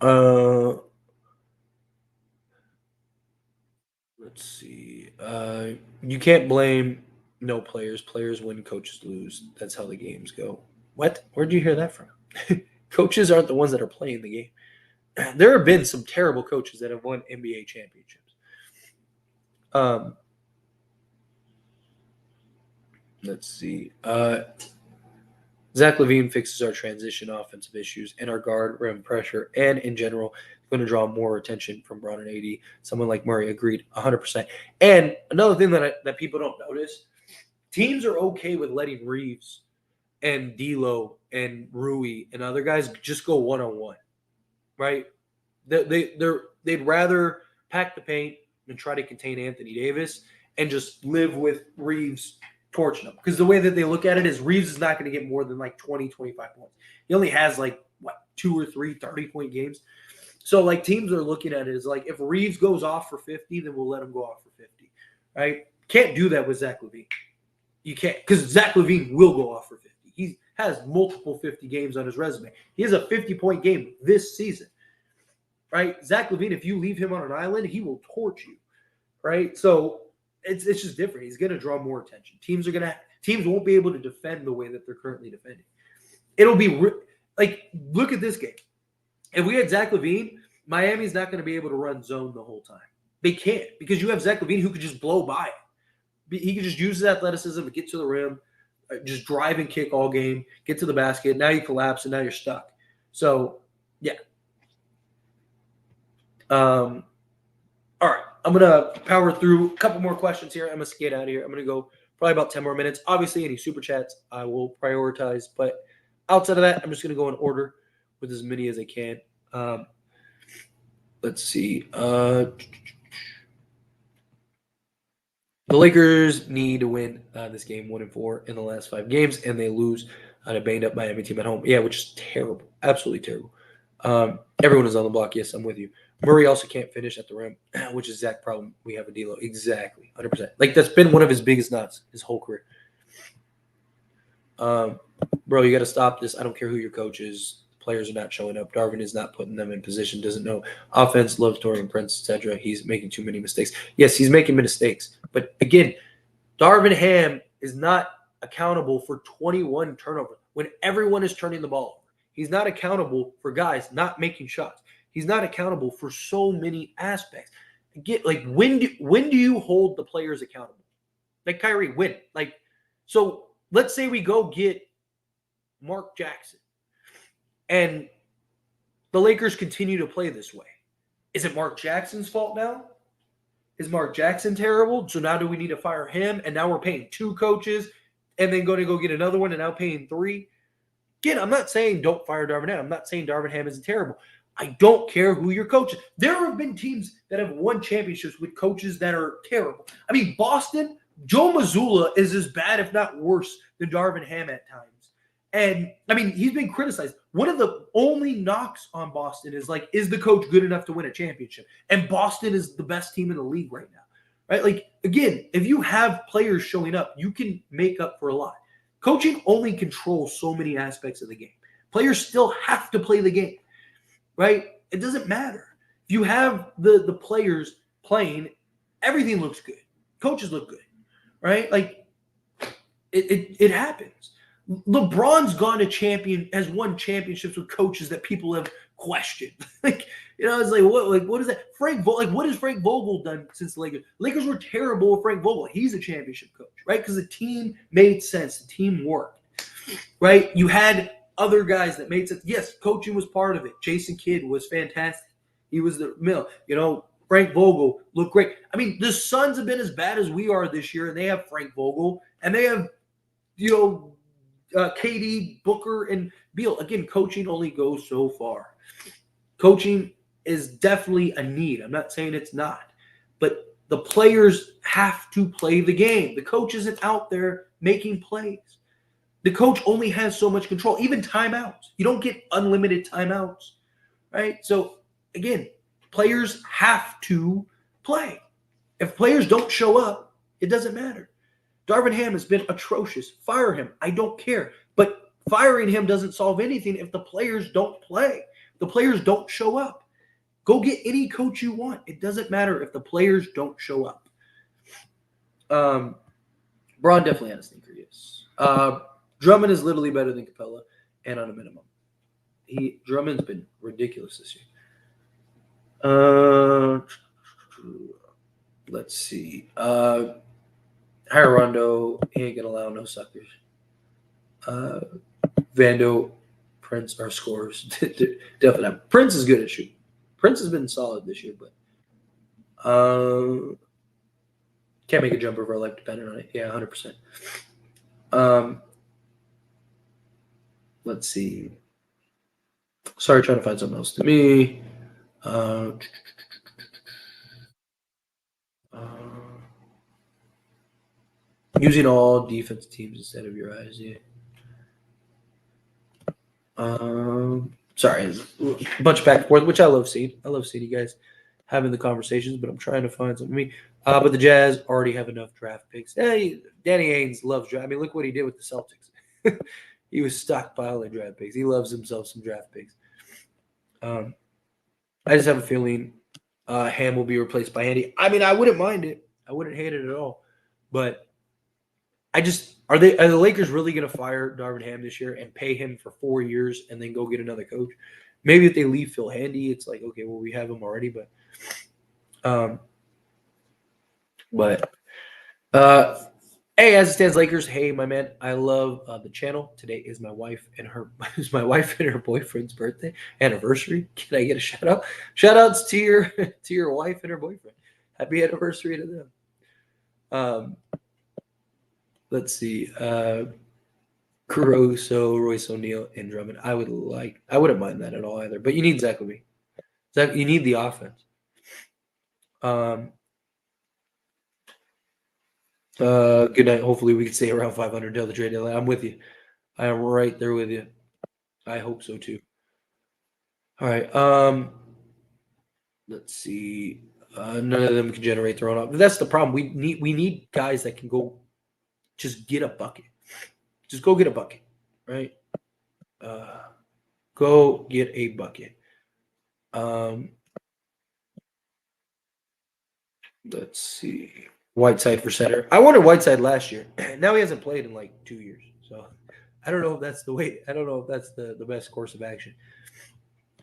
that. Let's see. You can't blame no players. Players win, coaches lose. That's how the games go. What? Where'd you hear that from? Coaches aren't the ones that are playing the game. There have been some terrible coaches that have won NBA championships. Let's see. Zach LaVine fixes our transition offensive issues and our guard rim pressure, and in general, going to draw more attention from Bron and AD. Someone like Murray agreed 100%. And another thing that people don't notice, teams are okay with letting Reeves and D'Lo and Rui and other guys just go one-on-one, right? They'd rather pack the paint and try to contain Anthony Davis and just live with Reeves torching them. Because the way that they look at it is Reeves is not going to get more than like 20, 25 points. He only has like, 2 or 3 30-point games. So, like, teams are looking at it as like, if Reeves goes off for 50, then we'll let him go off for 50, right? Can't do that with Zach LaVine. You can't, because Zach LaVine will go off for 50. He has multiple 50 games on his resume. He has a 50-point game this season, right? Zach LaVine, if you leave him on an island, he will torch you, right? So it's just different. He's going to draw more attention. Teams won't be able to defend the way that they're currently defending. It'll be like, look at this game. If we had Zach LaVine, Miami's not going to be able to run zone the whole time. They can't, because you have Zach LaVine who could just blow by it. He could just use his athleticism to get to the rim, just drive and kick all game, get to the basket. Now you collapse, and now you're stuck. So, yeah. All right. I'm going to power through a couple more questions here. I'm going to skate out of here. I'm going to go probably about 10 more minutes. Obviously, any super chats I will prioritize. But outside of that, I'm just going to go in order with as many as I can. Let's see. The Lakers need to win this game 1-4 in the last 5 games, and they lose on a banged-up Miami team at home. Yeah, which is terrible. Absolutely terrible. Everyone is on the block. Yes, I'm with you. Murray also can't finish at the rim, which is Zach's problem. We have a D'Lo. Exactly. 100%. Like, that's been one of his biggest nuts his whole career. Bro, you got to stop this. I don't care who your coach is. Players are not showing up. Darvin is not putting them in position, doesn't know offense, loves Torian Prince, etc. He's making too many mistakes. Yes, he's making mistakes. But again, Darvin Ham is not accountable for 21 turnovers when everyone is turning the ball over. He's not accountable for guys not making shots. He's not accountable for so many aspects. Again, like, when do you hold the players accountable? Like Kyrie, when? Like, so let's say we go get Mark Jackson. And the Lakers continue to play this way. Is it Mark Jackson's fault now? Is Mark Jackson terrible? So now do we need to fire him? And now we're paying 2 coaches and then going to go get another one and now paying 3. Again, I'm not saying don't fire Darvin Ham. I'm not saying Darvin Ham isn't terrible. I don't care who your coach is. There have been teams that have won championships with coaches that are terrible. I mean, Boston, Joe Mazzulla is as bad, if not worse, than Darvin Ham at times. And, I mean, he's been criticized. One of the only knocks on Boston is, like, is the coach good enough to win a championship? And Boston is the best team in the league right now, right? Like, again, if you have players showing up, you can make up for a lot. Coaching only controls so many aspects of the game. Players still have to play the game, right? It doesn't matter. If you have the players playing, everything looks good. Coaches look good, right? Like, it happens. LeBron's has won championships with coaches that people have questioned. Like, you know, it's like, what is that? What has Frank Vogel done since the Lakers? Lakers were terrible with Frank Vogel. He's a championship coach, right? Because the team made sense. The team worked, right? You had other guys that made sense. Yes, coaching was part of it. Jason Kidd was fantastic. He was the mill. You know, Frank Vogel looked great. I mean, the Suns have been as bad as we are this year, and they have Frank Vogel, and they have, you know, KD, Booker, and Beal. Again, coaching only goes so far. Coaching is definitely a need. I'm not saying it's not. But the players have to play the game. The coach isn't out there making plays. The coach only has so much control, even timeouts. You don't get unlimited timeouts, right? So, again, players have to play. If players don't show up, it doesn't matter. Darvin Ham has been atrocious. Fire him. I don't care. But firing him doesn't solve anything if the players don't play. The players don't show up. Go get any coach you want. It doesn't matter if the players don't show up. Braun definitely had a sneaker, yes. Drummond is literally better than Capella, and on a minimum. Drummond's been ridiculous this year. Let's see. Rondo, he ain't gonna allow no suckers. Vando, Prince are scorers. Definitely not. Prince is good at shooting. Prince has been solid this year, but can't make a jumper for a life dependent on it. Yeah, 100%. Let's see. Sorry, trying to find something else to me. Using all defense teams instead of your eyes, yeah. Sorry, a bunch of back and forth, which I love seeing. I love seeing you guys having the conversations, but I'm trying to find something. But the Jazz already have enough draft picks. Hey, Danny Ainge loves draft. I mean, look what he did with the Celtics. He was stockpiling draft picks. He loves himself some draft picks. I just have a feeling Ham will be replaced by Handy. I mean, I wouldn't mind it. I wouldn't hate it at all. But are the Lakers really going to fire Darvin Ham this year and pay him for 4 years and then go get another coach? Maybe if they leave Phil Handy, it's like, okay, well, we have him already. Hey, as it stands, Lakers. Hey, my man, I love the channel. Today is my wife and her boyfriend's birthday anniversary. Can I get a shout out? Shout outs to your wife and her boyfriend. Happy anniversary to them. Let's see. Caruso, Royce O'Neal, and Drummond. I wouldn't mind that at all either. But you need Zach LaVine. You need the offense. Good night. Hopefully we can stay around 500 until the trade deadline. I'm with you. I am right there with you. I hope so too. All right. Let's see. None of them can generate their own up. That's the problem. We need guys that can go just get a bucket. Just go get a bucket, right? Go get a bucket. Let's see. Whiteside for center. I wanted Whiteside last year. Now he hasn't played in like 2 years. So I don't know if that's the way. I don't know if that's the best course of action.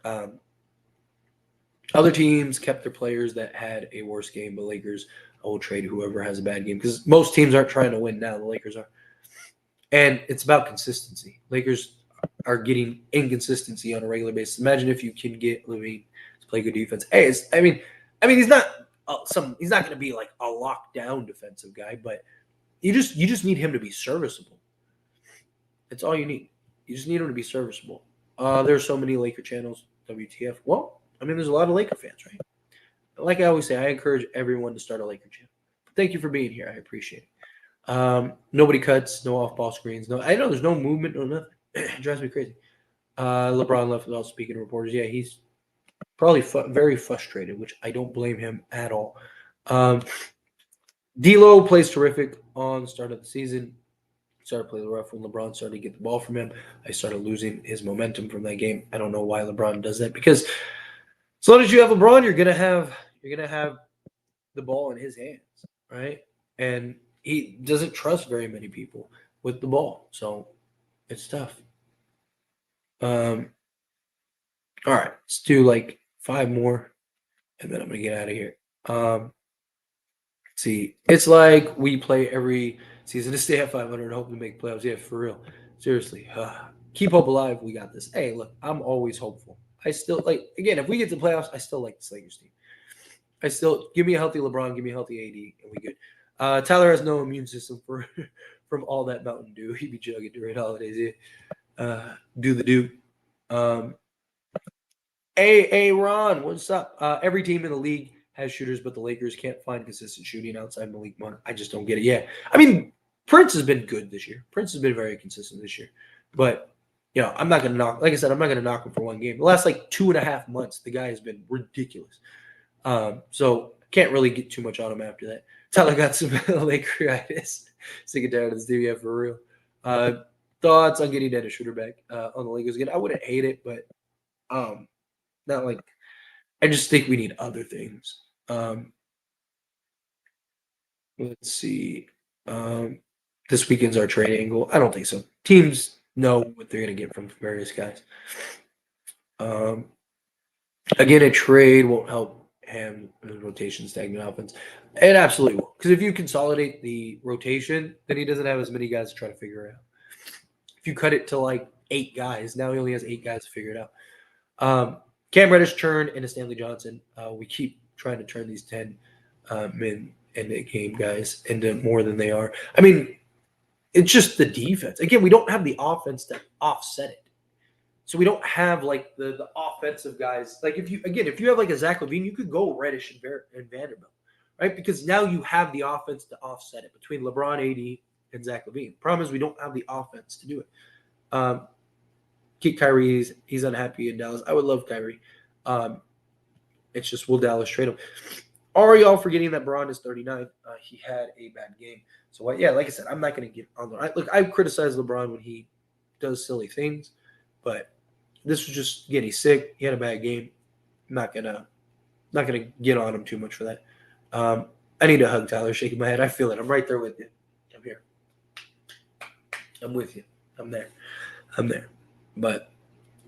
Other teams kept their players that had a worse game, but Lakers will trade whoever has a bad game because most teams aren't trying to win now. The Lakers are. And it's about consistency. Lakers are getting inconsistency on a regular basis. Imagine if you can get LaVine to play good defense. Hey, I mean, he's not he's not going to be like a lockdown defensive guy, but you just need him to be serviceable. It's all you need. You just need him to be serviceable. There's so many Laker channels. WTF? Well, I mean, there's a lot of Laker fans, right? Like I always say, I encourage everyone to start a Laker channel. Thank you for being here. I appreciate it. Nobody cuts, no off-ball screens. No, I know there's no movement, no nothing. It drives me crazy. LeBron left without speaking to reporters. Yeah, he's probably very frustrated, which I don't blame him at all. D'Lo plays terrific on the start of the season. Started playing rough when LeBron started to get the ball from him. I started losing his momentum from that game. I don't know why LeBron does that, because as long as you have LeBron, you're gonna have the ball in his hands, right? And he doesn't trust very many people with the ball, so it's tough. All right, let's do like 5 more, and then I'm gonna get out of here. See, it's like we play every season to stay at 500 and hope to make playoffs. Yeah, for real. Seriously, keep hope alive. We got this. Hey, look, I'm always hopeful. I still again, if we get to playoffs, I still like the Lakers team. I still give me a healthy LeBron, give me a healthy AD, and we good. Tyler has no immune system from all that Mountain Dew. He'd be jugging during holidays. Yeah. Do the do. Hey, Ron, what's up? Every team in the league has shooters, but the Lakers can't find consistent shooting outside Malik Monk. I just don't get it. Yeah, I mean, Prince has been good this year. Prince has been very consistent this year, but I'm not gonna knock. Like I said, I'm not gonna knock him for one game. The last 2.5 months, the guy has been ridiculous. So can't really get too much on him after that. Tyler got some Lakeritis. Sick and tired of this dude, yeah, for real. Thoughts on getting Dennis Schroeder back on the Lakers again? I wouldn't hate it, but not like. I just think we need other things. Let's see. This weekend's our trade angle. I don't think so. Teams know what they're going to get from various guys. Again, a trade won't help him in the rotation stagnant offense. It absolutely will. Because if you consolidate the rotation, then he doesn't have as many guys to try to figure it out. If you cut it to 8 guys, now he only has 8 guys to figure it out. Cam Reddish turned into Stanley Johnson. We keep trying to turn these 10 men into game guys into more than they are. I mean, it's just the defense. Again, we don't have the offense to offset it. So we don't have the offensive guys. If you have a Zach LaVine, you could go Reddish and Vanderbilt, right? Because now you have the offense to offset it between LeBron, AD, and Zach LaVine. Problem is we don't have the offense to do it. Keep Kyrie. He's unhappy in Dallas. I would love Kyrie. It's just, will Dallas trade him? Are y'all forgetting that Braun is 39? He had a bad game. So, like I said, I'm not going to get on the. Look, I criticize LeBron when he does silly things, but this was just, again, he's sick. He had a bad game. I'm not gonna get on him too much for that. I need to hug Tyler, shaking my head. I feel it. I'm right there with you. I'm here. I'm with you. I'm there. But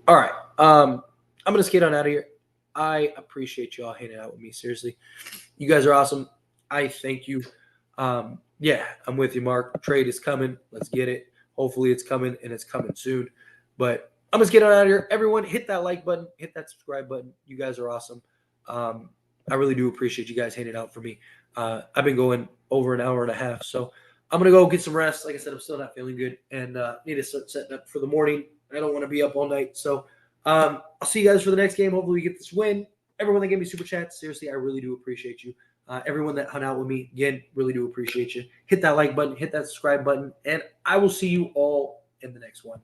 all right. I'm gonna skate on out of here. I appreciate y'all hanging out with me. Seriously, you guys are awesome. I thank you. Yeah, I'm with you, Mark. Trade is coming. Let's get it. Hopefully it's coming, and it's coming soon. But I'm gonna get on out of here. Everyone, hit that like button, hit that subscribe button. You guys are awesome. I really do appreciate you guys hanging out for me. I've been going over an hour and a half, so I'm gonna go get some rest. Like I said, I'm still not feeling good, and need to start setting up for the morning. I don't want to be up all night, so I'll see you guys for the next game. Hopefully we get this win. Everyone that gave me super chats, seriously, I really do appreciate you. Everyone that hung out with me, again, really do appreciate you. Hit that like button, hit that subscribe button, and I will see you all in the next one.